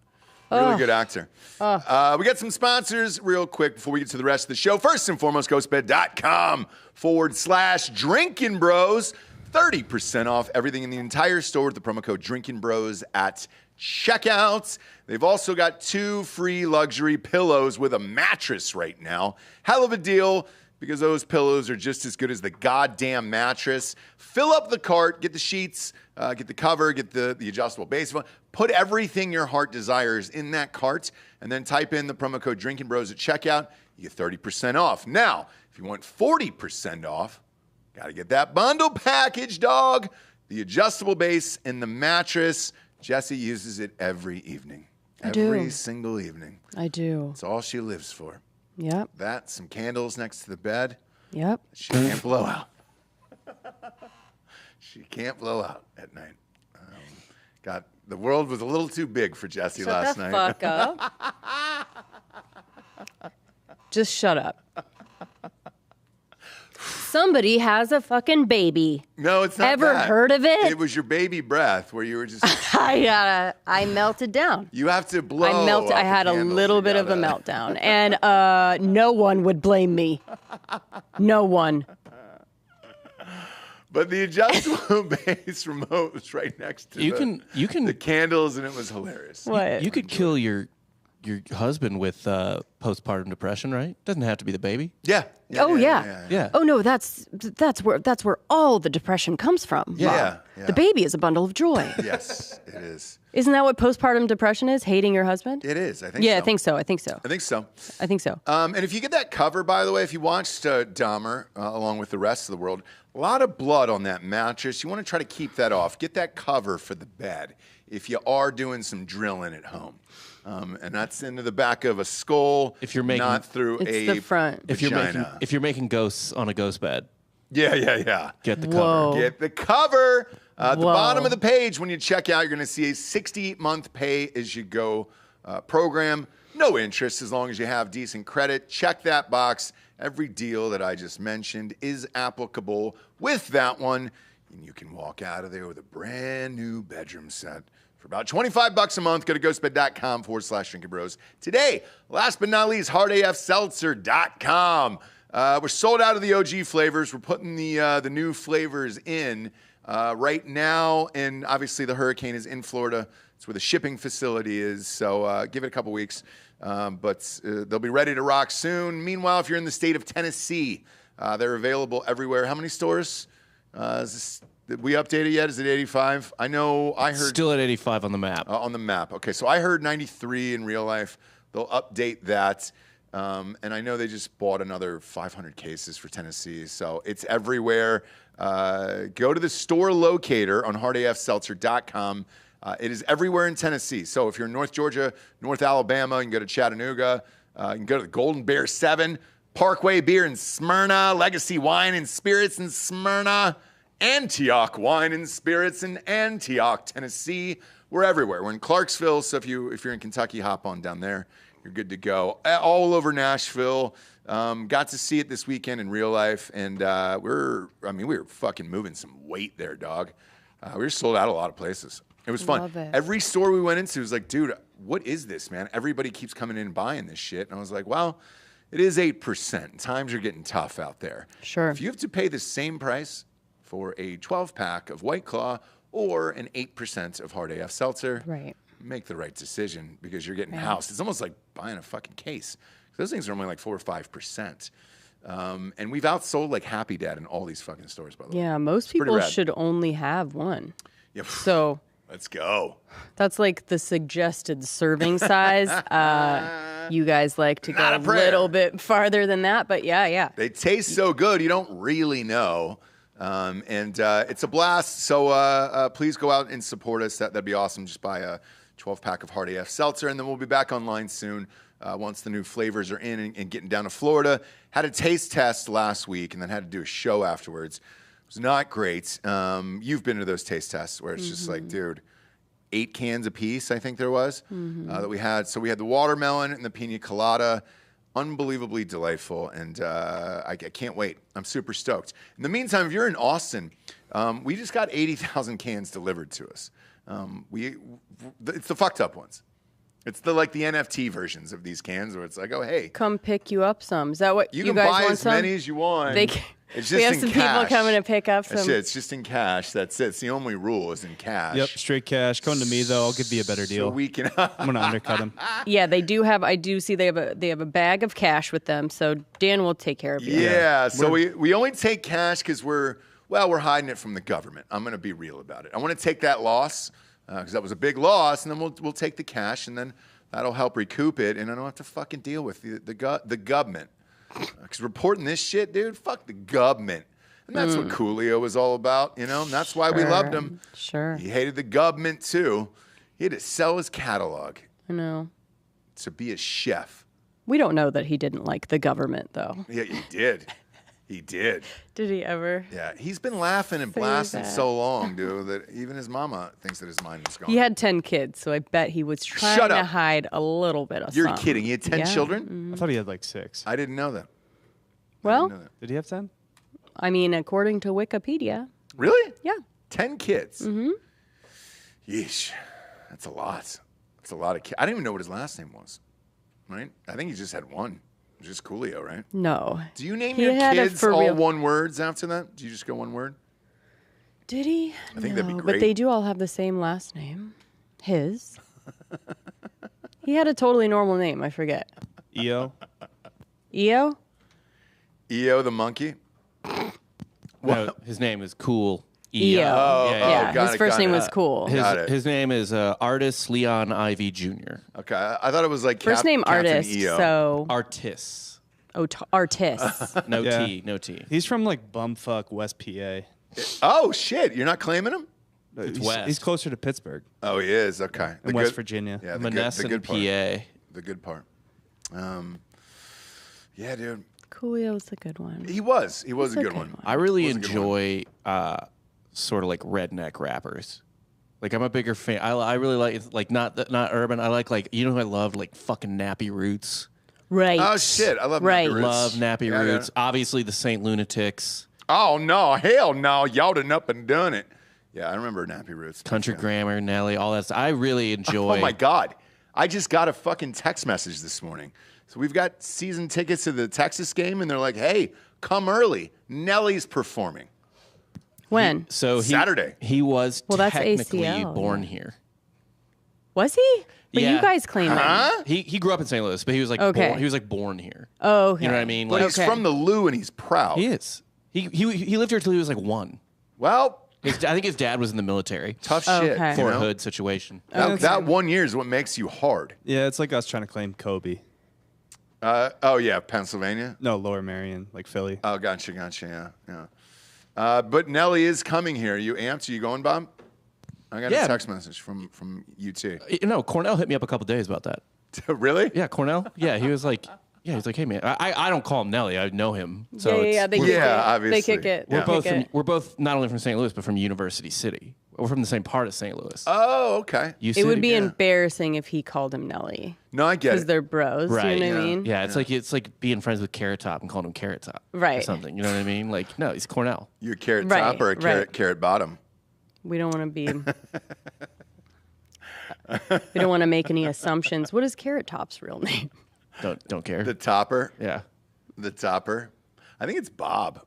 Really good actor. We got some sponsors real quick before we get to the rest of the show. First and foremost, ghostbed.com/Drinking Bros. 30% off everything in the entire store with the promo code Drinking Bros at checkout. They've also got 2 free luxury pillows with a mattress right now. Hell of a deal, because those pillows are just as good as the goddamn mattress. Fill up the cart, get the sheets, get the cover, get the adjustable base. Put everything your heart desires in that cart, and then type in the promo code Drinking Bros at checkout. You get 30% off. Now, if you want 40% off, got to get that bundle package, dog. The adjustable base and the mattress. Jessie uses it every evening. Every do. single evening. I do. It's all she lives for. Yep. That, some candles next to the bed. Yep. She can't blow out. She can't blow out at night. The world was a little too big for Jessie last night. Fuck up. Just shut up. Somebody has a fucking baby. No, it's not Ever that. heard of it? It was your baby breath where you were just, I melted down. you have to blow. I melted. out I the had a candles. little You bit of a gotta- meltdown, and no one would blame me. No one. But the adjustable base remote was right next to You the can candles, and it was hilarious. What? you could kill your your husband with postpartum depression, right? Doesn't have to be the baby. Yeah. Yeah. Oh no, that's where all the depression comes from. Yeah. The baby is a bundle of joy. Yes, it is. Isn't that what postpartum depression is? Hating your husband? It is. I think Yeah, so. I think so. I think so. And if you get that cover, by the way, if you watched Dahmer along with the rest of the world, a lot of blood on that mattress. You want to try to keep that off. Get that cover for the bed if you are doing some drilling at home. And that's into the back of a skull. If you're making, not through It's a the front. vagina. If you're making ghosts on a ghost bed, Yeah. get the Whoa. cover. Get the cover. At the Whoa. bottom of the page, when you check out, you're going to see a 60-month pay-as-you-go program. No interest as long as you have decent credit. Check that box. Every deal that I just mentioned is applicable with that one. And you can walk out of there with a brand new bedroom set for about $25 a month. Go to ghostbed.com/drinkingbros today. Last but not least, hardafseltzer.com. We're sold out of the OG flavors. We're putting the new flavors in right now, and obviously the hurricane is in Florida. It's where the shipping facility is, so give it a couple weeks. But they'll be ready to rock soon. Meanwhile, if you're in the state of Tennessee, they're available everywhere. How many stores? Did we update it yet? Is it 85? I know I heard... Still at 85 on the map. On the map. Okay, so I heard 93 in real life. They'll update that. And I know they just bought another 500 cases for Tennessee. So it's everywhere. Go to the store locator on hardafseltzer.com. It is everywhere in Tennessee. So if you're in North Georgia, North Alabama, you can go to Chattanooga. You can go to the Golden Bear 7, Parkway Beer in Smyrna, Legacy Wine and Spirits in Smyrna, Antioch Wine and Spirits in Antioch, Tennessee. We're everywhere. We're in Clarksville, so if you're in Kentucky, hop on down there. You're good to go. All over Nashville. Got to see it this weekend in real life, and we were fucking moving some weight there, dog. We were sold out a lot of places. It was fun. Love it. Every store we went into was like, dude, what is this, man? Everybody keeps coming in and buying this shit. And I was like, well, it is 8%. Times are getting tough out there. Sure. If you have to pay the same price for a 12-pack of White Claw or an 8% of Hard AF Seltzer, Right. make the right decision because you're getting housed. It's almost like buying a fucking case. Those things are only like 4 or 5%. And we've outsold like Happy Dad in all these fucking stores, by the way. Yeah, most pretty people rad. should only have one. Yeah. So Let's go. that's like the suggested serving size. You guys like to Not go a a prayer. little bit farther than that, but yeah. They taste so good, you don't really know. And it's a blast. So please go out and support us. That'd be awesome. Just buy a 12-pack of Hard AF Seltzer, and then we'll be back online soon once the new flavors are in and getting down to Florida. Had a taste test last week and then had to do a show afterwards. It was not great. You've been to those taste tests where it's just like, dude, 8 cans a piece, I think there was, that we had. So we had the watermelon and the pina colada. Unbelievably delightful, and I can't wait. I'm super stoked. In the meantime, if you're in Austin, we just got 80,000 cans delivered to us. It's the fucked up ones. It's the NFT versions of these cans where it's like, oh, hey. Come pick you up some. Is that what You you can guys buy want as some? many as you want. It's just we have in some cash. people coming to pick up some. That's it. It's just in cash. That's it. It's the only rule is in cash. Yep, straight cash. Come to me though. I'll give you a better deal. So we can. I'm gonna undercut him. Yeah, they do have. I do see they have a bag of cash with them. So Dan will take care of you. Yeah. So we only take cash because we're hiding it from the government. I'm going to be real about it. I want to take that loss because that was a big loss, and then we'll take the cash, and then that'll help recoup it, and I don't have to fucking deal with the government. Because reporting this shit, dude, fuck the government. And that's what Coolio was all about, you know? And that's why we loved him. Sure. He hated the government, too. He had to sell his catalog I know. to be a chef. We don't know that he didn't like the government, though. Yeah, he did. He did. Did he ever? Yeah, he's been laughing and Say blasting that. so long, dude, that even his mama thinks that his mind is gone. He had 10 kids, so I bet he was trying Shut to up. hide a little bit of You're something. kidding. He had 10 Yeah. children? I thought he had like 6. I didn't know that. I Well, didn't know that. Did he have 10? I mean, according to Wikipedia, Really? yeah. 10 kids? Mm-hmm. Yeesh. That's a lot. That's a lot of kids. I didn't even know what his last name was, right? I think he just had one. Just Coolio, right? No. Do you name He your had a kids for all real- one words after that? Do you just go one word? Did he? I think that'd be No, great. But they do all have the same last name. His. He had a totally normal name. I forget. EO. EO? EO the monkey. No, his name is Cool. EO. Yeah, got his it, first got name it. was Cool. Got it. His name is Artist Leon Ivy Jr. Okay, I thought it was like First name Captain Artist, EO. so Artis. Artist. No Yeah. T, no T. He's from like bumfuck West PA. Oh shit, you're not claiming him? It's he's, west. he's closer to Pittsburgh Oh, he is. Okay, and West Virginia. Yeah, the Monessen, good part. PA. The good part. Yeah, dude. Coolio's the good one. He was a He's a good good one. one. I really Was a good one. enjoy sort of like redneck rappers. Like I'm a bigger fan. I really like not urban. I like you know who I loved, like fucking Nappy Roots. Right. Oh shit, I love Right. Nappy Roots. Love Nappy Yeah, Roots. yeah. Obviously the Saint Lunatics. Oh no, hell no, y'all done up and done it. Yeah, I remember Nappy Roots. Country Yeah. Grammar, Nelly, all that stuff. I really enjoy. Oh my god, I just got a fucking text message this morning. So we've got season tickets to the Texas game, and they're like, "Hey, come early. Nelly's performing." When? So Saturday. He was Well, that's technically ACL, born yeah. here. Was he? But Yeah. you guys claim it. Huh? He grew up in St. Louis, but he was like Okay. born, he was like born here. Oh, okay. You know what I mean? But Like he's Okay. from the Lou, and he's proud. he is. He lived here till he was like 1. Well, I think his dad was in the military. tough shit. Okay. you Fort know? Hood situation. That 1 year is what makes you hard. Yeah, it's like us trying to claim Kobe. Oh yeah, Pennsylvania. No, Lower Marion, like Philly. Oh, gotcha. Yeah. But Nelly is coming here. You amped? Are you going, Bob? I got Yeah. a text message from UT. No, Cornell hit me up a couple days about that. Really? Yeah, Cornell. Yeah, he was like, hey man, I don't call him Nelly. I know him. So yeah, they we're, kick it. obviously. They kick it. Yeah. They kick it. we're both not only from St. Louis but from University City. We're from the same part of St. Louis. Oh, okay. It would be embarrassing if he called him Nelly. No, I get Because it. they're bros. Right, You know what I yeah. mean? Yeah, it's like being friends with Carrot Top and calling him Carrot Top, or Right. something. You know what I mean? Like, no, he's Cornell. You a carrot Right, top or a right. carrot bottom? We don't want to be. We don't want to make any assumptions. What is Carrot Top's real name? Don't care. The topper. Yeah. The topper. I think it's Bob.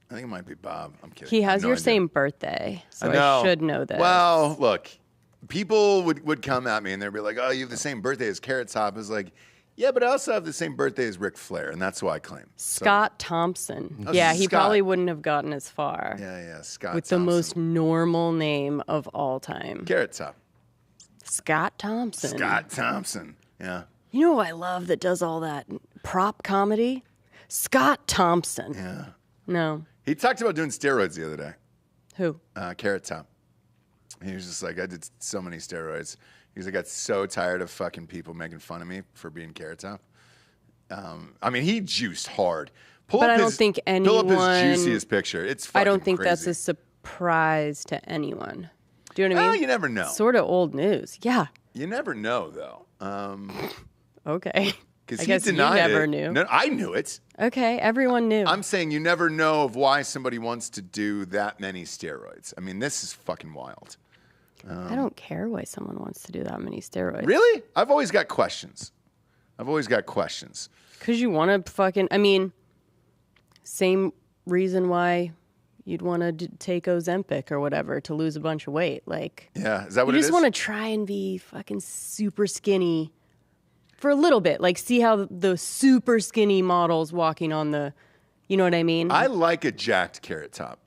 I think it might be Bob. I'm kidding. He I have has no your idea. same birthday, so know. I should know this. Well, look, people would come at me and they'd be like, "Oh, you have the same birthday as Carrot Top." It's like, yeah, but I also have the same birthday as Ric Flair, and that's who I claim. So- Scott Thompson. Oh, Yeah, he Scott. probably wouldn't have gotten as far Yeah, Scott. with the Thompson. most normal name of all time. Carrot Top. Scott Thompson. Scott Thompson. Yeah. You know who I love that does all that prop comedy? Scott Thompson. Yeah. No. He talked about doing steroids the other day. Who? Carrot Top. He was just like, I did so many steroids. He's like, I got so tired of fucking people making fun of me for being Carrot Top. I mean, he juiced hard. Pull But up I don't his- think Pull up anyone- his juiciest picture. It's fucking I don't think that's crazy. a surprise to anyone. Do you know what I Oh, mean? you never know. Sort of old news. Yeah. You never know, though. Okay. Because I he guess you denied never it. knew. No, I knew it. Okay. Everyone knew. I'm saying you never know of why somebody wants to do that many steroids. I mean, this is fucking wild. I don't care why someone wants to do that many steroids. Really? I've always got questions. Because you want to fucking. I mean, same reason why you'd want to take Ozempic or whatever to lose a bunch of weight. Like, Yeah, is that you what it is? just want to try and be fucking super skinny for a little bit. Like, see how the super skinny models walking on the. You know what I mean? I like a jacked Carrot Top.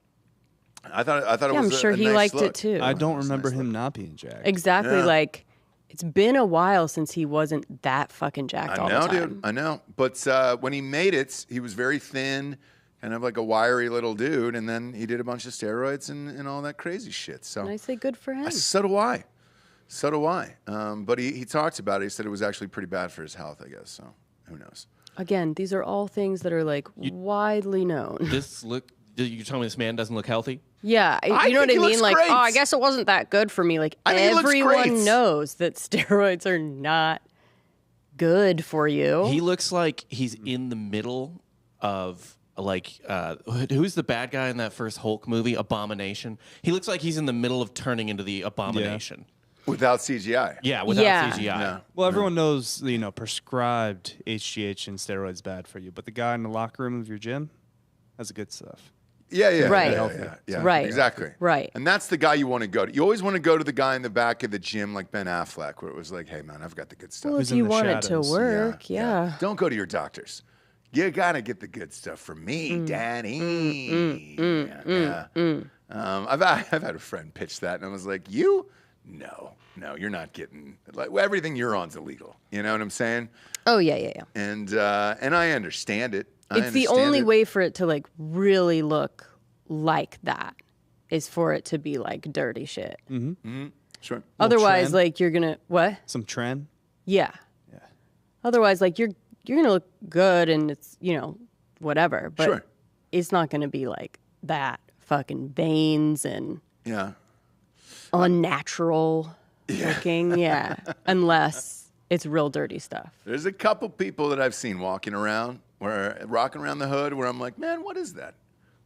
I thought it yeah, was I'm sure a he nice liked look. it too. I don't remember him not being jacked. Exactly. Yeah. Like, it's been a while since he wasn't that fucking jacked all I know, the time. dude. I know. But when he made it, he was very thin, kind of like a wiry little dude, and then he did a bunch of steroids and all that crazy shit. So And I say good for him. So do I. But he talked about it. He said it was actually pretty bad for his health, I guess. So who knows? Again, these are all things that are like widely known. You telling me this man doesn't look healthy? Yeah, I you know what think I he mean? looks Like, great. oh, I guess it wasn't that good for me. Like, I think he looks everyone great. knows that steroids are not good for you. He looks like he's in the middle of like who's the bad guy in that first Hulk movie, Abomination? He looks like he's in the middle of turning into the Abomination. Without CGI. Yeah, without Yeah. CGI. Yeah. Well, everyone knows, prescribed HGH and steroids bad for you, but the guy in the locker room of your gym has the good stuff. Yeah. Right. Yeah. Right. Exactly. Right. And that's the guy you want to go to. You always want to go to the guy in the back of the gym like Ben Affleck, where it was like, hey, man, I've got the good stuff. Well, Who's if in you the want it to shadows. work, yeah. Don't go to your doctors. You got to get the good stuff from me, Daddy. I've had a friend pitch that, and I was like, you? No, you're not getting, like, everything you're on's illegal. You know what I'm saying? Oh, yeah. And I understand it. It's the only way for it to like really look like that is for it to be like dirty shit. Sure. Otherwise, trend. like you're gonna what? Some trend. Yeah. Otherwise, like you're gonna look good and it's whatever, but Sure. it's not gonna be like that fucking veins and Yeah. unnatural looking. Yeah, unless it's real dirty stuff. There's a couple people that I've seen rocking around the hood where I'm like, man, what is that?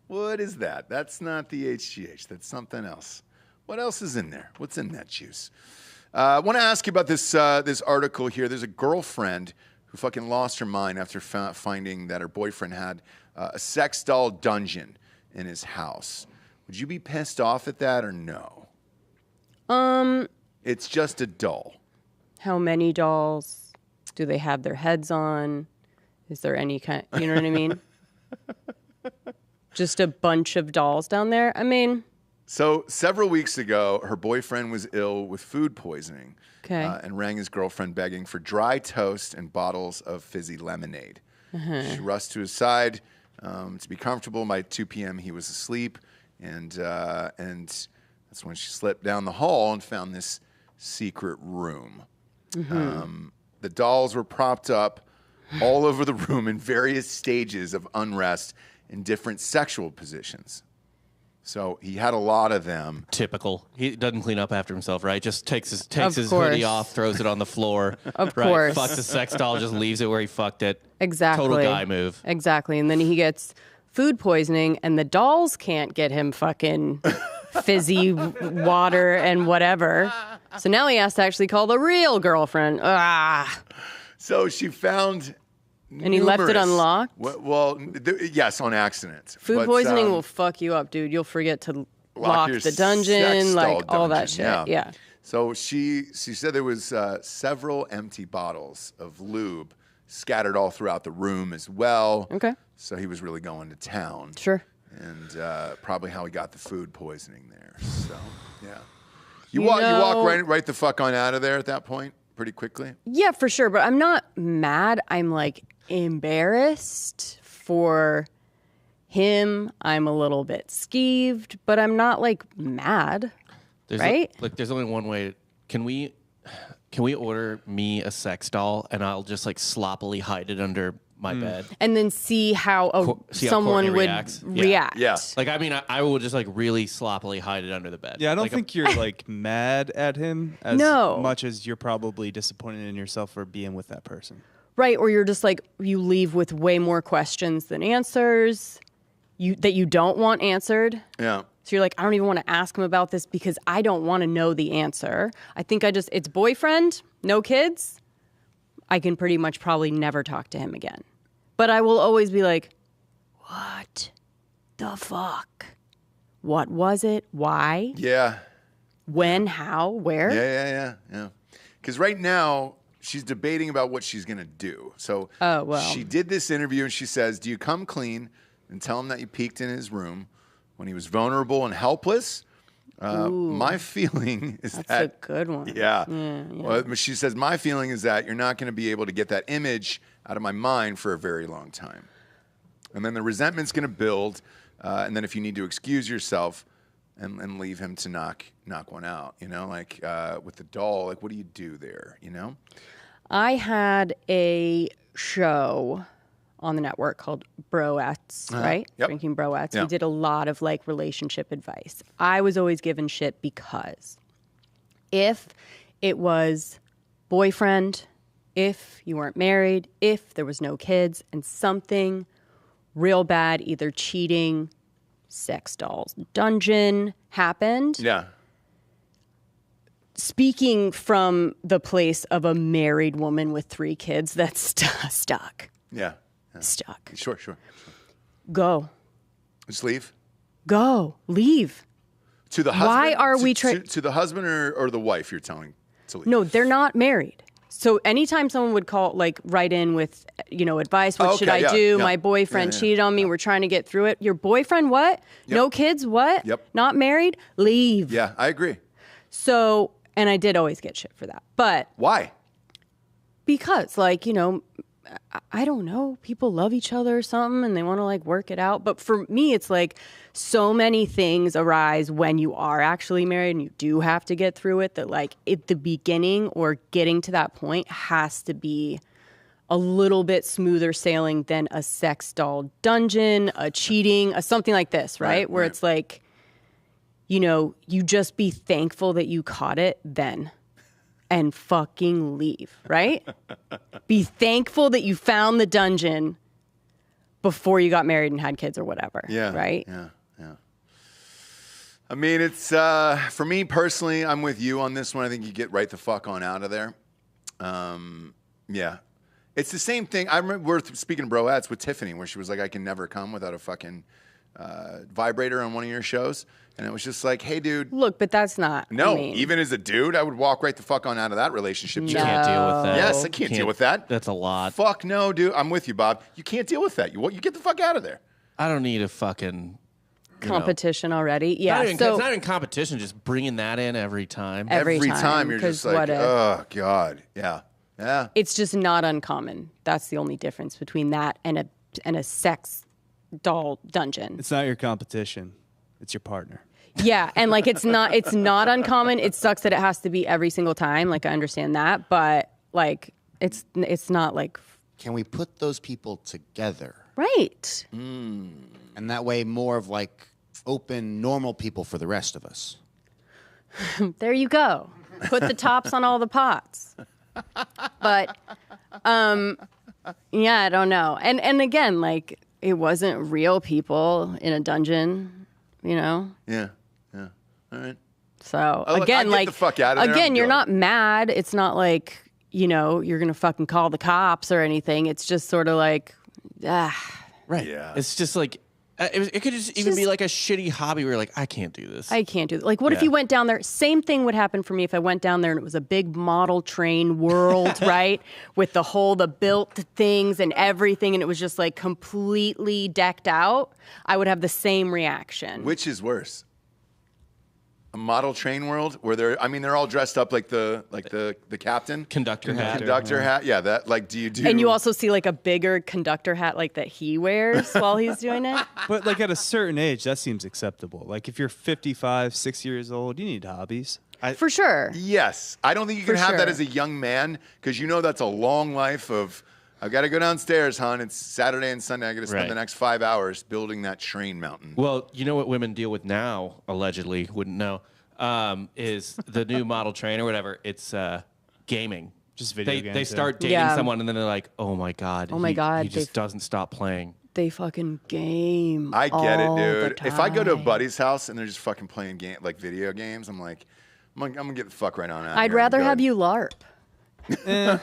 What is that? That's not the HGH. That's something else. What else is in there? What's in that juice? I want to ask you about this article here. There's a girlfriend who fucking lost her mind after finding that her boyfriend had a sex doll dungeon in his house. Would you be pissed off at that or no? It's just a doll. How many dolls do they have their heads on? Is there any kind? You know what I mean? Just a bunch of dolls down there. I mean. So several weeks ago, her boyfriend was ill with food poisoning. Okay. And rang his girlfriend begging for dry toast and bottles of fizzy lemonade. She rushed to his side to be comfortable. By 2 p.m., he was asleep, and that's when she slipped down the hall and found this secret room. The dolls were propped up all over the room in various stages of unrest in different sexual positions. So he had a lot of them. Typical. He doesn't clean up after himself, right? Just takes his Of hoodie course. off, throws it on the floor. Of right? course. Fucks the sex doll, just leaves it where he fucked it. Exactly. Total guy move. Exactly. And then he gets food poisoning, and the dolls can't get him fucking fizzy water and whatever. So now he has to actually call the real girlfriend. So she found. And he left it numerous- unlocked? Well, yes, on accident. Food But, poisoning will fuck you up, dude. You'll forget to lock your the sex dungeon, like doll all that dungeon, shit. Yeah. So she said there was several empty bottles of lube scattered all throughout the room as well. Okay. So he was really going to town. Sure. And probably how he got the food poisoning there. So yeah, you You walk know- right the fuck on out of there at that point pretty quickly. Yeah, for sure. But I'm not mad. I'm like embarrassed for him. I'm a little bit skeeved, but I'm not like mad. Right? There's only one way. Can we order me a sex doll and I'll just like sloppily hide it under my bed? And then see how See how someone Courtney would reacts? Yeah. react. Yeah. Like, I mean, I will just like really sloppily hide it under the bed. Yeah, I don't Like, think you're like mad at him as No. much as you're probably disappointed in yourself for being with that person. Right. Or you're just like, you leave with way more questions than answers that you don't want answered. Yeah. So you're like, I don't even want to ask him about this because I don't want to know the answer. I think it's boyfriend, no kids. I can pretty much probably never talk to him again. But I will always be like, what the fuck? What was it? Why? Yeah. When? How? Where? Yeah. Because right now she's debating about what she's gonna do. So she did this interview and she says, "Do you come clean and tell him that you peeked in his room when he was vulnerable and helpless?" My feeling is That's that a good one. Yeah. Well, she says, my feeling is that you're not going to be able to get that image out of my mind for a very long time. And then the resentment's going to build. And then if you need to excuse yourself and leave him to knock one out, like with the doll, like what do you do there, I had a show on the network called Broettes, right? Yep. Drinking Broettes. Yeah. We did a lot of like relationship advice. I was always given shit because if it was boyfriend, if you weren't married, if there was no kids, and something real bad, either cheating, sex dolls, dungeon happened. Yeah. Speaking from the place of a married woman with 3 kids that's stuck. Yeah. Stuck. Sure. Go. Just leave. go, leave. To the husband? Why are we to the husband or the wife you're telling to leave? No, they're not married. So anytime someone would call, like, write in with, advice, what should I do? My boyfriend cheated on me. We're trying to get through it. Your boyfriend, what? Yep. No kids, what? Yep. Not married? Leave. Yeah, I agree. So, and I did always get shit for that. But Why? because, I don't know, people love each other or something and they want to, work it out. But for me, it's so many things arise when you are actually married and you do have to get through it that, at the beginning or getting to that point has to be a little bit smoother sailing than a sex doll dungeon, a cheating, a something like this, right? Where it's you just be thankful that you caught it then. And fucking leave, right? Be thankful that you found the dungeon before you got married and had kids or whatever. Yeah. Right? Yeah. I mean, it's for me personally, I'm with you on this one. I think you get right the fuck on out of there. Yeah. It's the same thing. I remember we're speaking of broettes with Tiffany, where she was like, I can never come without a fucking vibrator on one of your shows. And it was just like, hey, dude. Look, but that's not. No, even as a dude, I would walk right the fuck on out of that relationship. You can't deal with that. Yes, I can't deal with that. That's a lot. Fuck no, dude. I'm with you, Bob. You can't deal with that. You get the fuck out of there. I don't need a fucking competition already. Yeah. It's not even competition, just bringing that in every time. Every time you're just like, oh, God. Yeah. Yeah. It's just not uncommon. That's the only difference between that and a sex doll dungeon. It's not your competition. It's your partner. Yeah, and it's not uncommon. It sucks that it has to be every single time. I understand that, but it's not Can we put those people together? right. And that way more of open, normal people for the rest of us. There you go. Put the tops on all the pots. But yeah, I don't know. And again, it wasn't real people in a dungeon, Yeah. Yeah. All right. So Look, again, I get the fuck out of there. again, I'm you're good. not mad. It's not you're gonna fucking call the cops or anything. It's just sort of Right. Yeah. It's just it could just even be a shitty hobby where you're like, I can't do this. I can't do that. What if you went down there? Same thing would happen for me if I went down there and it was a big model train world, right? With the built things and everything, and it was just completely decked out. I would have the same reaction. Which is worse? A model train world where they're all dressed up like the captain. Conductor hat. Conductor hat. Yeah, that do you do? And you also see a bigger conductor hat that he wears while he's doing it. But at a certain age, that seems acceptable. If you're 55, 6 years old, you need hobbies. For sure. Yes. I don't think you can have that sure. as a young man because that's a long life of, I've got to go downstairs, hon. It's Saturday and Sunday. I got to spend the next 5 hours building that train mountain. Well, you know what women deal with now, allegedly, wouldn't know, is the new model train or whatever. It's gaming. Just video games. They start dating someone and then they're like, oh my God. He just doesn't stop playing. They fucking game. I get it, all dude. the If I go to a time. buddy's house and they're just fucking playing video games, I'm like, I'm gonna get the fuck right on out. I'd rather have you LARP. You're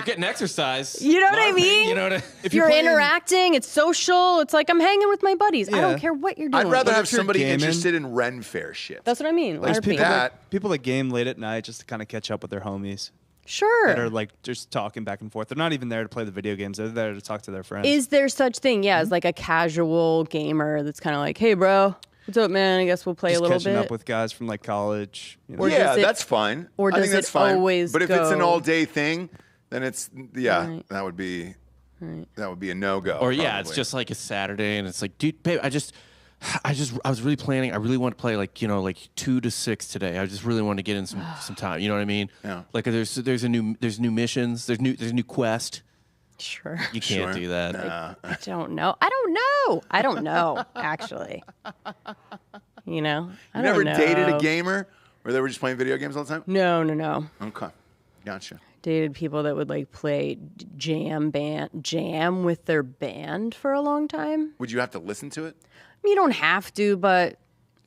getting exercise. You know what I LARPing, mean? You know what If you're interacting, it's social. It's I'm hanging with my buddies. I Yeah. don't care what you're doing. I'd rather have if you're somebody gaming- interested in Ren Fair shit. That's what I mean. Like LARPing. People that game late at night just to kind of catch up with their homies Sure. that are just talking back and forth. They're not even there to play the video games. They're there to talk to their friends. Is there such thing? Yeah, as a casual gamer that's kind of hey, bro, what's up, man? I guess we'll play just a little catching bit. up with guys from college. Or yeah, does it- that's fine. or I does think that's it fine. always But if it's an go- all-day thing, then it's Right. that would be a no-go. Or it's probably. just a Saturday and it's dude, babe, I was really planning. I really want to play 2 to 6 today. I just really want to get in some time. You know what I mean? Yeah. There's new missions. There's new quest. Sure. You can't Sure. do that. I don't know. Actually. I You don't never know. dated a gamer where they were just playing video games all the time? No. Okay, gotcha. Dated people that would play jam with their band for a long time. Would you have to listen to it? You don't have to, but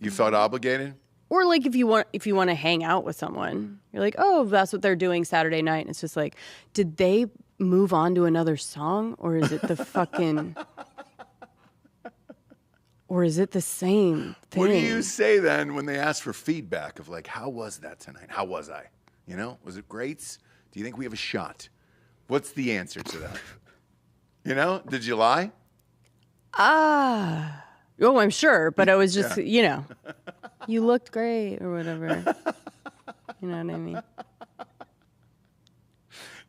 You felt obligated? or if you want to hang out with someone, you're oh, that's what they're doing Saturday night, and it's just did they move on to another song or is it the fucking Or is it the same thing? What do you say then when they ask for feedback of like, how was that tonight? How was I? You know, was it great? Do you think we have a shot? What's the answer to that? You know, did you lie? Oh, I'm sure, but I was just, you know, you looked great or whatever. You know what I mean?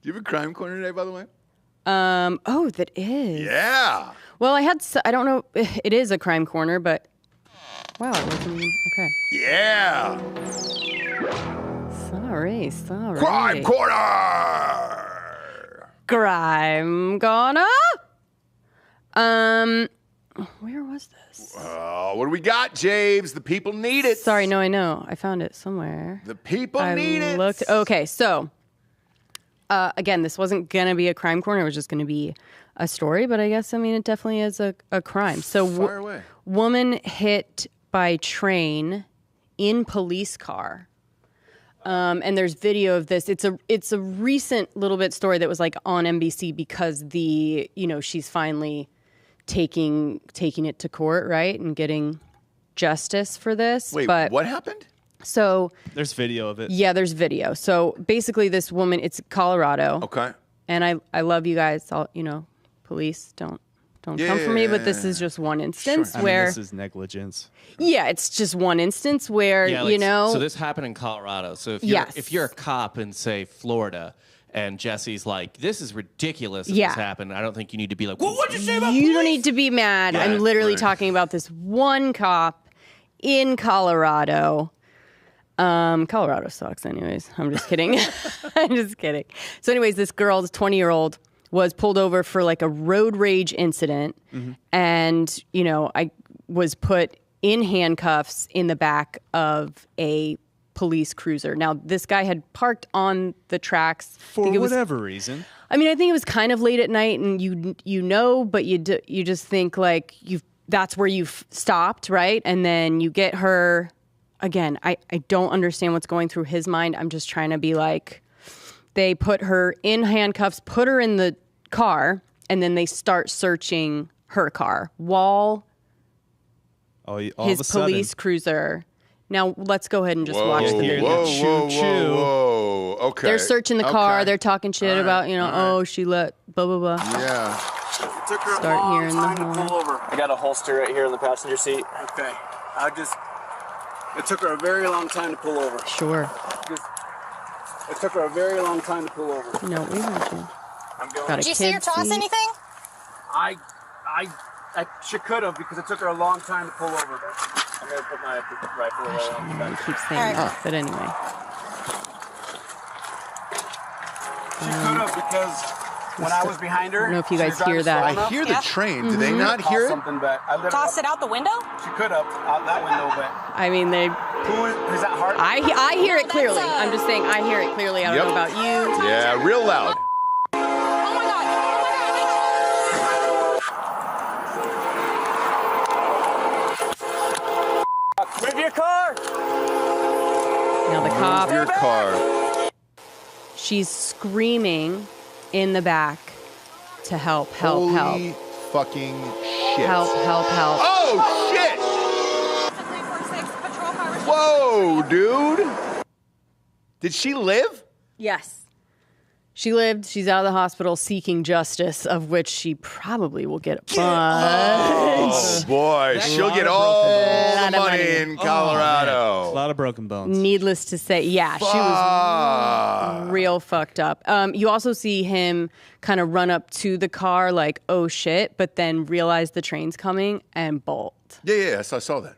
Do you have a crime corner today, by the way? Oh, that is. Yeah. Well, I don't know, it is a crime corner, but wow, it wasn't even, okay. Yeah. Sorry. Crime corner. Crime corner. Where was this? What do we got, James? The people need it. Sorry, no, I know. I found it somewhere. The people need it. Okay, so again, this wasn't gonna be a crime corner. It was just gonna be a story, but I guess it definitely is a crime. So, Fire away. Woman hit by train in police car. And there's video of this. It's a recent little bit story that was like on NBC because she's finally taking it to court, right, and getting justice for this. Wait, but what happened? So There's video of it. yeah, there's video. So basically, this woman, it's Colorado. Okay. And I love you guys. All police don't come for me, but this is just one instance I mean, where this is negligence. yeah, it's just one instance where So this happened in Colorado. So if you're a cop in, say, Florida, and Jesse's like, this is ridiculous if this happened, I don't think you need to be like, well, what'd you say about you police? don't need to be mad. Yeah, I'm literally right. talking about this one cop in Colorado. Colorado sucks anyways. I'm just kidding. I'm just kidding. So anyways, this girl, this 20-year-old, was pulled over for like a road rage incident. Mm-hmm. And, I was put in handcuffs in the back of a police cruiser. Now, this guy had parked on the tracks. For whatever reason. I mean, I think it was kind of late at night, and but you just think like that's where you've stopped, right? And then you get her. Again, I don't understand what's going through his mind. I'm just trying to be like, they put her in handcuffs, put her in the car, and then they start searching her car while his police cruiser. Now, let's go ahead and just watch the video. Whoa. Okay. They're searching the car. Okay. They're talking shit about, oh, she let blah, blah, blah. Yeah. It took her Start a long hearing the time to horn. pull over. I got a holster right here in the passenger seat. Okay. It took her a very long time to pull over. Sure. It took her a very long time to pull over. No, we want you. I'm going. Got a Did you see her kid toss seat. anything? She could have because it took her a long time to pull over. I'm going to put my rifle away on the I back. keep saying All right. that, but anyway. She could have because when I was behind her, I don't know if you she guys was hear driving that. slow I enough. hear the Yeah. train. Do they Mm-hmm. not Toss hear it? something back. Toss it out the window? She could have out that window, but I mean, is that hard? I hear it No, clearly. that's, I'm just saying I hear it clearly. I don't know about you. Yeah, real loud. Oh my God. Move your car. Now the cop, Your car. she's screaming in the back to help. Holy fucking shit. Help. Oh, shit. 346 patrol car. Whoa, dude. Did she live? Yes. She lived. She's out of the hospital seeking justice, of which she probably will get a bunch. Oh, boy. She'll get all Lot the of money money. in Colorado. A lot of broken bones. Needless to say, yeah, she was real fucked up. You also see him kind of run up to the car like, oh shit, but then realize the train's coming and bolt. Yeah, I saw that.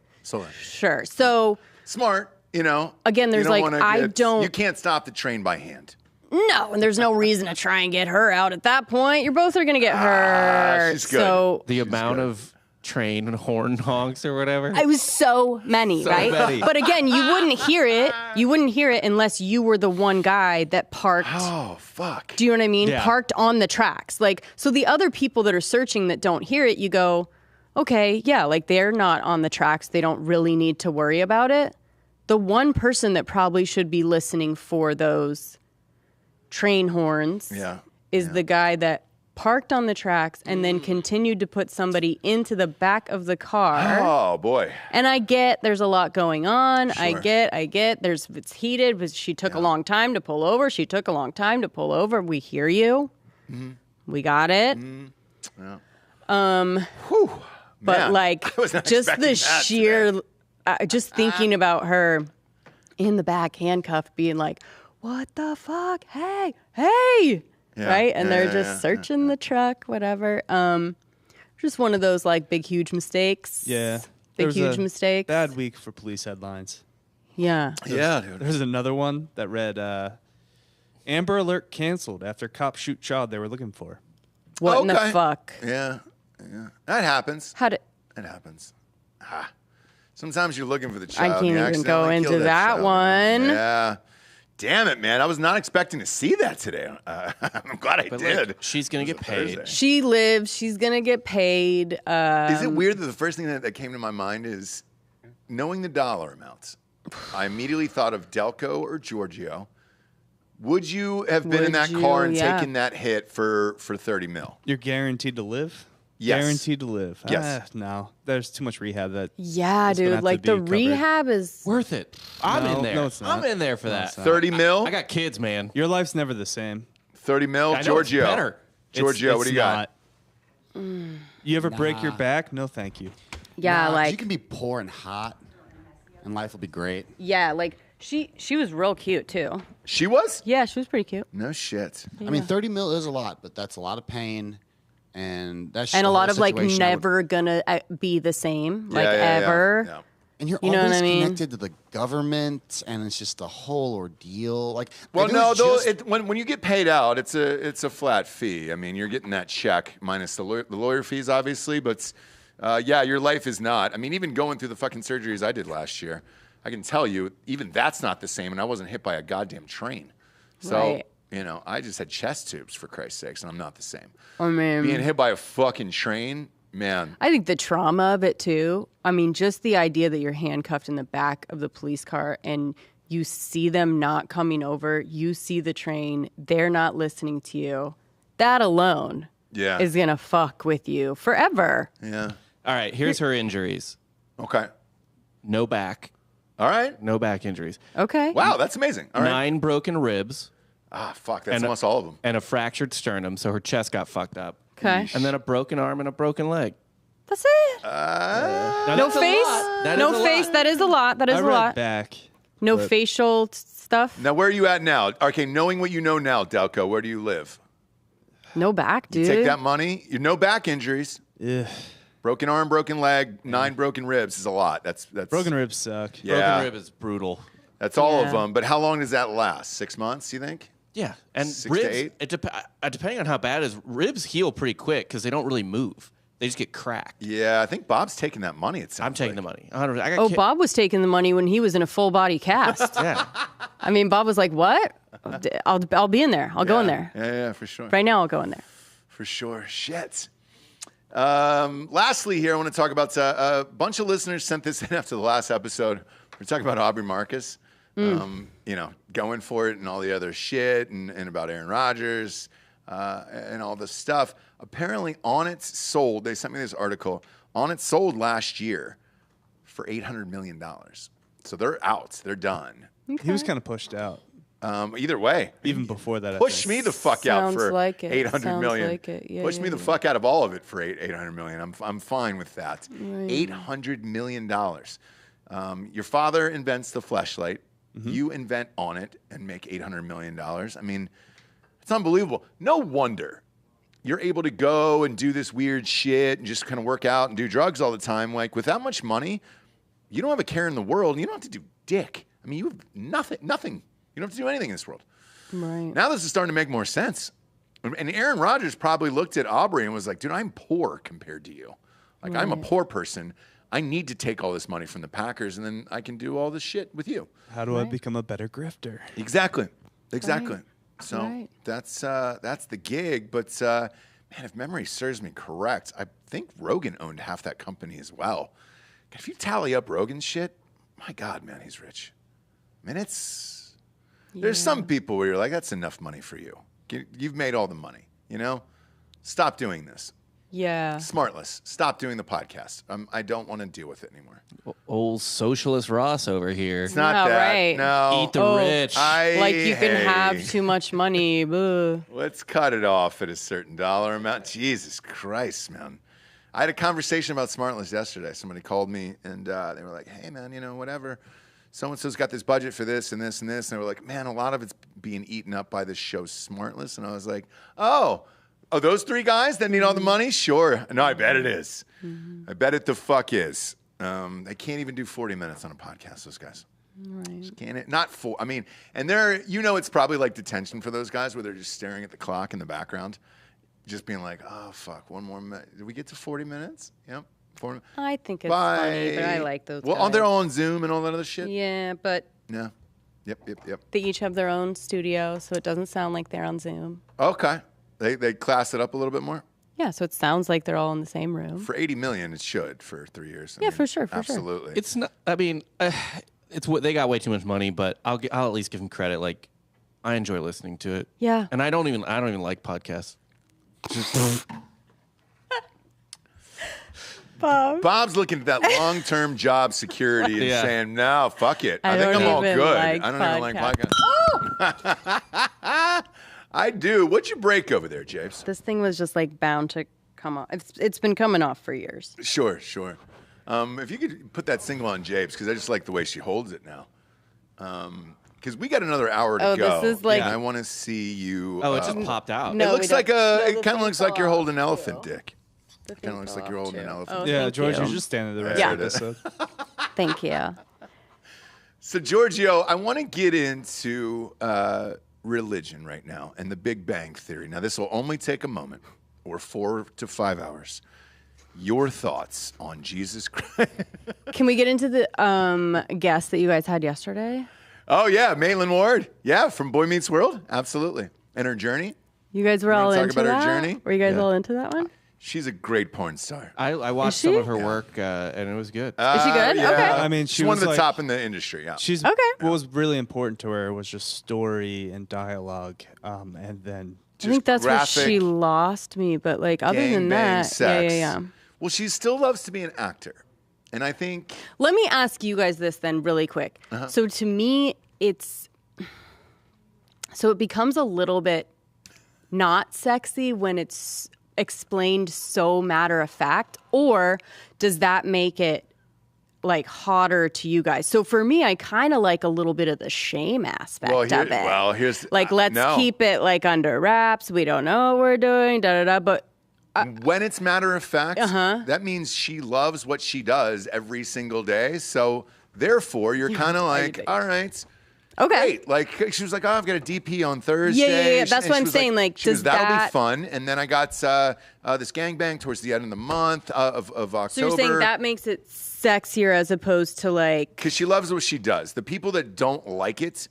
Sure. So Smart, Again, there's You don't like, wanna You can't stop the train by hand. no, and there's no reason to try and get her out at that point. You're both are going to get hurt. she's good. So The amount of train and horn honks or whatever. it was so many, So right? many. But again, you wouldn't hear it. You wouldn't hear it unless you were the one guy that parked. Oh, fuck. Do you know what I mean? Yeah. Parked on the tracks. Like, so the other people that are searching that don't hear it, you go, okay, yeah, like they're not on the tracks. They don't really need to worry about it. The one person that probably should be listening for those train horns is the guy that parked on the tracks, and then continued to put somebody into the back of the car. Oh, boy. And I get there's a lot going on. Sure. I get it's heated, but she took a long time to pull over. We hear you. We got it. Whew. But Man, like I was not just expecting the that sheer just thinking about her in the back handcuffed being like, what the fuck? Hey. Yeah. Right? And Yeah, they're yeah, just yeah, searching the truck, whatever. Just one of those like big huge mistakes. Yeah. Big huge mistakes. Bad week for police headlines. Yeah. Yeah, dude. There's another one that read Amber Alert canceled after cops shoot child they were looking for. What in the Okay. fuck? Yeah. That happens. How did It happens. Sometimes you're looking for the I child. can't and you even go accidentally into kill that child. one. Yeah. Damn it, man. I was not expecting to see that today. I'm glad I But did. like, she's gonna It was get a paid. Thursday. she lives? She's gonna get paid. Is it weird that the first thing that came to my mind is knowing the dollar amounts? I immediately thought of Delco or Giorgio. Would you have been in Would that you? car and Yeah. taken that hit for 30 mil? You're guaranteed to live? Yes. Guaranteed to live. Yes. No. There's too much rehab that Yeah, It's gonna dude. have Like to the be covered. rehab is. Worth it. I'm No, in there. no, it's not. I'm in there for that. it's not. 30 mil? I got kids, man. your life's never the same. 30 mil? I know Giorgio. it's better. Giorgio, what do you got? You ever break your back? No, thank you. Yeah, Nah, like you can be poor and hot, and life will be great. yeah, like she was real cute too. She was? Yeah, she was pretty cute. No shit. I mean, 30 mil is a lot, but that's a lot of pain, and that's just And a the lot whole of like situation I would- never gonna be the same, like Yeah, yeah, yeah. ever. Yeah. And you're You know always what I mean? connected to the government, and it's just a whole ordeal. Like, Well, if it no, was though, just- when you get paid out, it's a flat fee. I mean, you're getting that check minus the lawyer fees, obviously. But yeah, your life is not. I mean, even going through the fucking surgeries I did last year, I can tell you, even that's not the same. And I wasn't hit by a goddamn train. So Right. you know, I just had chest tubes for Christ's sakes, and I'm not the same. I mean, Being hit by a fucking train, man. I think the trauma of it too. I mean, just the idea that you're handcuffed in the back of the police car and you see them not coming over, you see the train, they're not listening to you. That alone Yeah. is gonna fuck with you forever. Yeah. All right, here's her injuries. Okay. No back. All right. No back injuries. Okay. Wow, that's amazing. All right. 9 broken ribs. Ah, fuck. That's And- almost all of them. And a fractured sternum, so her chest got fucked up. Okay. And then a broken arm and a broken leg. That's it. Now, No that's a face. lot. That No is a face. lot. That is a lot. That is I a read lot. back. No but- facial stuff. Now, where are you at now? Okay, knowing what you know now, Delco, where do you live? No back, dude. Take that money. You no back injuries. Ugh. Broken arm, broken leg, 9 broken ribs is a lot. That's Broken ribs suck. Yeah, Broken rib is brutal. that's all of Yeah. them. But how long does that last? 6 months? You think? Yeah, and 6 to ribs. 8? Depending on how bad it is, ribs heal pretty quick because they don't really move. They just get cracked. Yeah, I think Bob's taking that money. It sounds I'm taking the like. money. 100%. I got Oh, Bob was taking the money when he was in a full body cast. Yeah. I mean, Bob was like, "What? I'll be in there. I'll go in there Yeah, for sure. right now. I'll go in there." For sure. Shit. Lastly, here I want to talk about a bunch of listeners sent this in after the last episode. We're talking about Aubrey Marcus, you know, going for it and all the other shit and about Aaron Rodgers and all this stuff. Apparently, Onnit sold. They sent me this article. Onnit sold last year for $800 million. So they're out. They're done. He was kind of pushed out. Either way, Even before that, I push think. me the fuck out Sounds for like it. 800 Sounds million. like it. Yeah, push yeah, me the yeah. fuck out of all of it for 800 million. I'm fine with that. $800 million. Your father invents the fleshlight. You invent on it and make $800 million. I mean, it's unbelievable. No wonder you're able to go and do this weird shit and just kind of work out and do drugs all the time. Like with that much money, you don't have a care in the world. And you don't have to do dick. I mean, you have nothing. You don't have to do anything in this world. Right. Now this is starting to make more sense. And Aaron Rodgers probably looked at Aubrey and was like, dude, I'm poor compared to you. Like, I'm a poor person. I need to take all this money from the Packers, and then I can do all this shit with you. How do I become a better grifter? Exactly. Right. So Right. that's the gig. But, man, if memory serves me correct, I think Rogan owned half that company as well. If you tally up Rogan's shit, my God, man, he's rich. I mean, there's some people where you're like, that's enough money for you. You've made all the money, you know? stop doing this. Yeah. Smartless, stop doing the podcast. I don't want to deal with it anymore. Old socialist Ross over here. It's not No, that. right. No. Eat the rich. Like you can Hey. have too much money. Ugh. Let's cut it off at a certain dollar amount. Jesus Christ, man. I had a conversation about Smartless yesterday. Somebody called me, and they were like, hey, man, whatever. So-and-so's got this budget for this and this and this. And they were like, man, a lot of it's being eaten up by this show Smartless. And I was like, oh, those three guys that need all the money? Sure. No, I bet it is. I bet it the fuck is. They can't even do 40 minutes on a podcast, those guys. Right. Just can't it? Not for. I mean, and they're, it's probably like detention for those guys where they're just staring at the clock in the background, just being like, oh, fuck, one more minute. Did we get to 40 minutes? Yep. 40. I think it's Bye. funny, but I like those Well, guys. they're all on Zoom and all that other shit? Yeah, but Yeah. Yep. they each have their own studio, so it doesn't sound like they're on Zoom. Okay. They class it up a little bit more? Yeah, so it sounds like they're all in the same room. For $80 million, it should for 3 years. Yeah, for sure, for sure. absolutely. It's not. I mean, it's what they got way too much money, but I'll at least give them credit. Like, I enjoy listening to it. Yeah. And I don't even like podcasts. Bob's looking at that long-term job security and Yeah. saying, no, fuck it. I I think don't I'm all even good. like I don't even like podcasts. I do. What'd you break over there, Japes? This thing was just like bound to come off. It's been coming off for years. Sure. If you could put that single on Japes, because I just like the way she holds it now. Because we got another hour to go. This is like. and I want to see you. Oh, it just popped out. No, it looks we like don't- no, it the kind of thing looks like fell you're off, holding an too. elephant dick. The thing Kind of looks fell like you're off, holding an too. elephant. Oh, Yeah, thank George, you. you're just standing the rest Yeah. of the episode. Thank you. So, Giorgio, I want to get into religion right now and the Big Bang Theory. Now, this will only take a moment or 4 to 5 hours. Your thoughts on Jesus Christ? Can we get into the guest that you guys had yesterday? Oh, yeah, Maitland Ward. Yeah, from Boy Meets World. Absolutely. And her journey. You guys were wanna all talk into about her that? journey? Were you guys Yeah. all into that one? She's a great porn star. I watched she? some of her work, and it was good. Is she good? Yeah. Okay. I mean, she's she one was of the like- top in the industry. Yeah. She's Okay. What was really important to her was just story and dialogue, and then I think that's graphic, what she lost me, but like other than gangbang that, sex. yeah. Well, she still loves to be an actor. And I think Let me ask you guys this then really quick. So to me, it becomes a little bit not sexy when it's explained so matter of fact, or does that make it like hotter to you guys? So for me, I kind of like a little bit of the shame aspect of it. here's Like, let's no. keep it like under wraps. We don't know what we're doing, but When it's matter of fact, that means she loves what she does every single day. So therefore, you're kind of like, think? all right. okay. Great. Like she was like, oh, I've got a DP on Thursday. Yeah. That's And what she I'm was saying. Like, she goes, does that'll that- be fun. And then I got this gangbang towards the end of the month of October. So you're saying that makes it sexier as opposed to like. Because she loves what she does. The people that don't like it,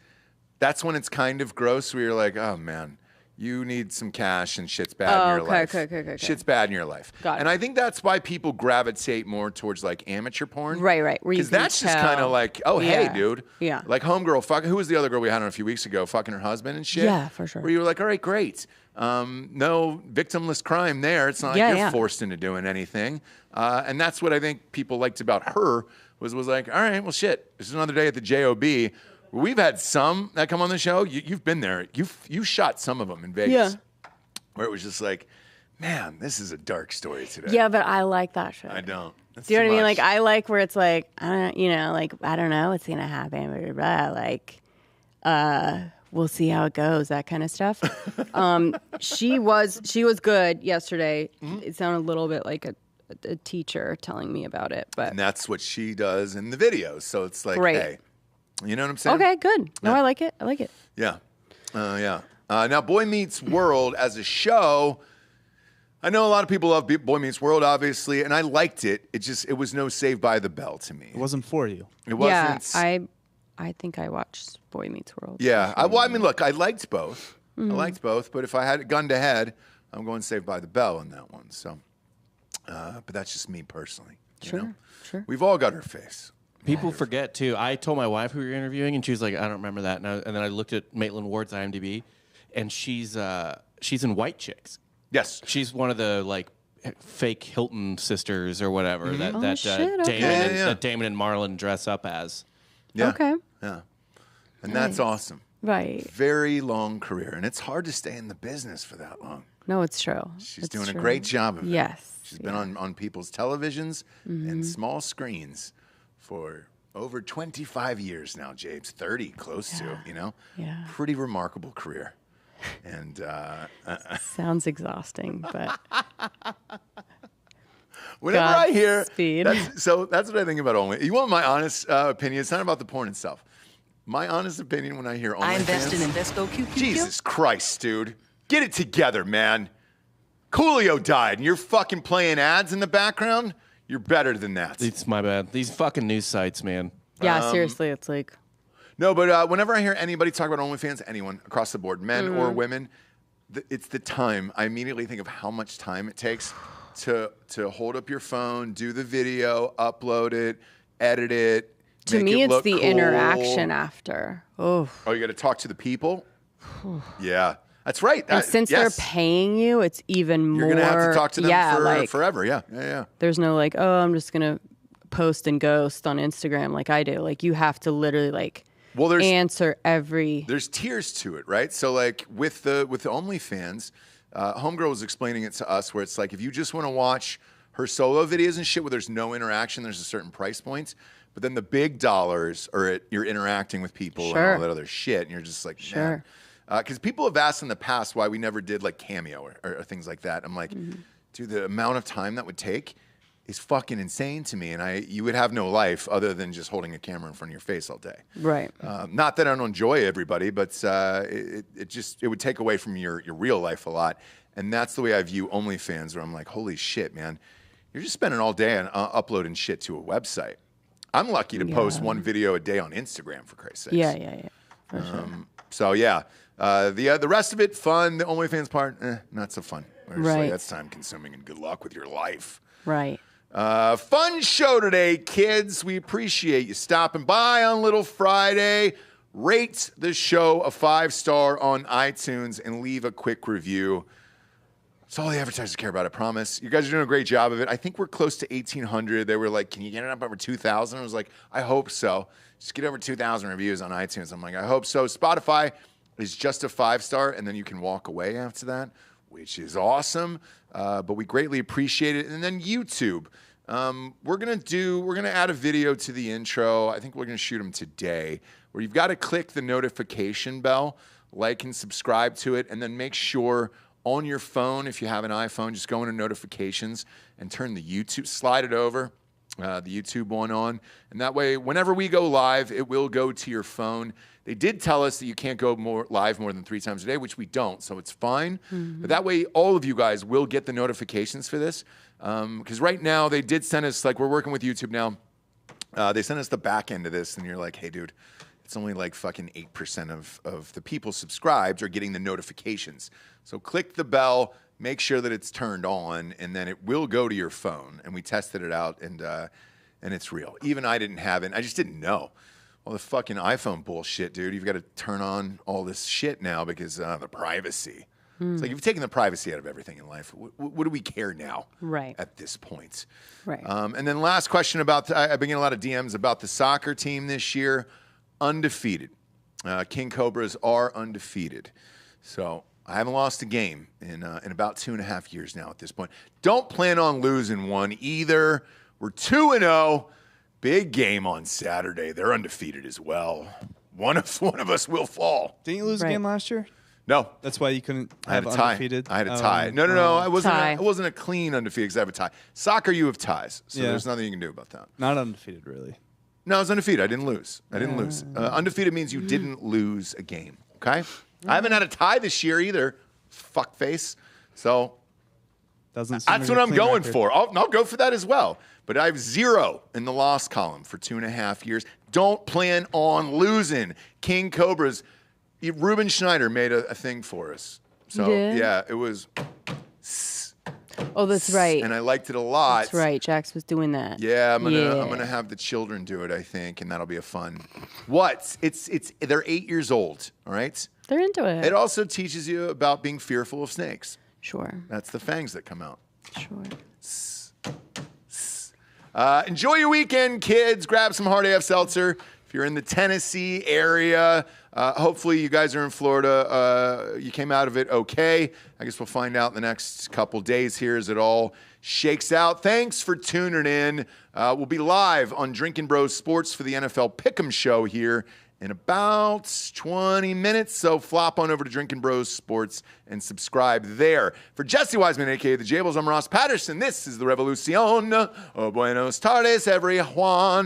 that's when it's kind of gross. Where you're like, oh man, you need some cash and shit's bad in your life. Okay. Shit's bad in your life. Got it. And I think that's why people gravitate more towards like amateur porn. Right, where you Because can that's just tell. kind of like, oh hey, Yeah. dude. Yeah. Like homegirl, who was the other girl we had on a few weeks ago, fucking her husband and shit. Yeah, for sure. Where you were like, all right, great. No victimless crime there. It's not like you're forced into doing anything. And that's what I think people liked about her was like, all right, well, shit. This is another day at the JOB. We've had some that come on the show. You've been there. You shot some of them in Vegas. Yeah. Where it was just like, man, this is a dark story today. Yeah, but I like that shit. I don't. That's Do you know too what I mean? much. Like I like where it's like I don't know what's gonna happen, blah, blah, blah. Like we'll see how it goes, that kind of stuff. She was good yesterday. Mm-hmm. It sounded a little bit like a teacher telling me about it, but And that's what she does in the videos. So it's like, Great. hey, you know what I'm saying? okay, good. No, I like it. I like it. Yeah. Yeah. Now, Boy Meets World as a show, I know a lot of people love Boy Meets World, obviously, and I liked it. It was no Saved by the Bell to me. it wasn't for you. It Yeah, wasn't. I think I watched Boy Meets World. Yeah. I mean, look, I liked both. Mm-hmm. I liked both, but if I had it gun to head, I'm going Saved by the Bell in that one. So, but that's just me personally. You know? Sure. We've all got our face. People forget too. I told my wife who we were interviewing, and she was like, "I don't remember that." And then I looked at Maitland Ward's IMDb, and she's in White Chicks. Yes. She's one of the like fake Hilton sisters or whatever that Oh, that shit, okay. that Damon and Marlon dress up as. Yeah. Okay. Yeah. And that's awesome. Right. Very long career. And it's hard to stay in the business for that long. No, it's true. She's It's doing true. a great job of it. Yes. She's been on people's televisions and small screens for over 25 years now, James. 30, close to, you know? Yeah. Pretty remarkable career. And Sounds exhausting, but whenever I hear Godspeed. that's what I think about Only. You want my honest opinion? It's not about the porn itself. My honest opinion when I hear OnlyFans. I invest in Invesco QQQ. Jesus Christ, dude. Get it together, man. Coolio died and you're fucking playing ads in the background? You're better than that. It's my bad. These fucking news sites, man. yeah, seriously, it's like No, but whenever I hear anybody talk about OnlyFans, anyone across the board, men or women, it's the time. I immediately think of how much time it takes to hold up your phone, do the video, upload it, edit it. to make me it it's look the cool. interaction after. Oh. Oh, you got to talk to the people? Yeah, that's right. And since yes. they're paying you, it's even more. You're going to have to talk to them like, forever. Yeah. there's no like, oh, I'm just going to post and ghost on Instagram like I do. Like you have to literally like answer every. There's tiers to it, right? So like with the OnlyFans, Homegirl was explaining it to us where it's like if you just want to watch her solo videos and shit where there's no interaction, there's a certain price point. But then the big dollars are you're interacting with people and all that other shit, and you're just like, man. Because people have asked in the past why we never did like Cameo or things like that. I'm like, dude, the amount of time that would take is fucking insane to me, and you would have no life other than just holding a camera in front of your face all day. Right. Not that I don't enjoy everybody, but it would take away from your real life a lot. And that's the way I view OnlyFans, where I'm like, holy shit, man, you're just spending all day on uploading shit to a website. I'm lucky to post one video a day on Instagram, for Christ's sake. Yeah. For sure. So yeah, the rest of it fun. The OnlyFans part, not so fun. Right. That's time consuming, and good luck with your life. Right. Fun show today, kids. We appreciate you stopping by on Little Friday. Rate the show a 5-star on iTunes and leave a quick review. It's all the advertisers care about, I promise. You guys are doing a great job of it. I think we're close to 1,800. They were like, can you get it up over 2,000? I was like, I hope so. Just get over 2,000 reviews on iTunes. I'm like, I hope so. Spotify is just a 5-star, and then you can walk away after that, which is awesome. But we greatly appreciate it. And then YouTube. We're gonna add a video to the intro. I think we're gonna shoot them today, where you've got to click the notification bell, like and subscribe to it, and then make sure on your phone, if you have an iPhone, just go into notifications and turn the YouTube, slide it over, the YouTube one on. And that way, whenever we go live, it will go to your phone. They did tell us that you can't go live more than 3 times a day, which we don't, so it's fine. But that way, all of you guys will get the notifications for this. Because right now, they did send us, like we're working with YouTube now, they sent us the back end of this, and you're like, hey, dude, it's only like fucking 8% of the people subscribed are getting the notifications. So click the bell, make sure that it's turned on, and then it will go to your phone. And we tested it out, and it's real. Even I didn't have it. I just didn't know. All the fucking iPhone bullshit, dude. You've got to turn on all this shit now because the privacy. It's like you've taken the privacy out of everything in life. What do we care now? Right. At this point. Right. And then last question about, I've been getting a lot of DMs about the soccer team this year. Undefeated. King Cobras are undefeated. So I haven't lost a game in about 2.5 years now at this point. Don't plan on losing one either. We're 2-0. Big game on Saturday. They're undefeated as well. One of us will fall. Didn't you lose a game last year? No. That's why you couldn't I had have a tie. undefeated? I had a tie. No. I Tie. wasn't a clean undefeated because I have a tie. Soccer, you have ties. So Yeah. there's nothing you can do about that. Not undefeated, really. No, I was undefeated. I didn't lose. Undefeated means you didn't lose a game. Okay? I haven't had a tie this year either. Fuckface. So Doesn't seem that's like what a I'm clean going record. for. I'll go for that as well. But I have 0 in the loss column for 2.5 years. Don't plan on losing. King Cobras. Ruben Schneider made a thing for us. So, yeah, it was. Oh, that's right. And I liked it a lot. That's right. Jax was doing that. Yeah, I'm gonna have the children do it, I think, and that'll be a fun. They're 8 years old, all right? They're into it. It also teaches you about being fearful of snakes. Sure. That's the fangs that come out. Sure. Enjoy your weekend, kids. Grab some Hard AF Seltzer. If you're in the Tennessee area, hopefully you guys are in Florida. You came out of it okay. I guess we'll find out in the next couple days here as it all shakes out. Thanks for tuning in. We'll be live on Drinking Bros Sports for the NFL Pick'em Show here in about 20 minutes. So flop on over to Drinking Bros Sports and subscribe there. For Jesse Wiseman, a.k.a. The Jables, I'm Ross Patterson. This is The Revolucion. Buenos tardes, everyone.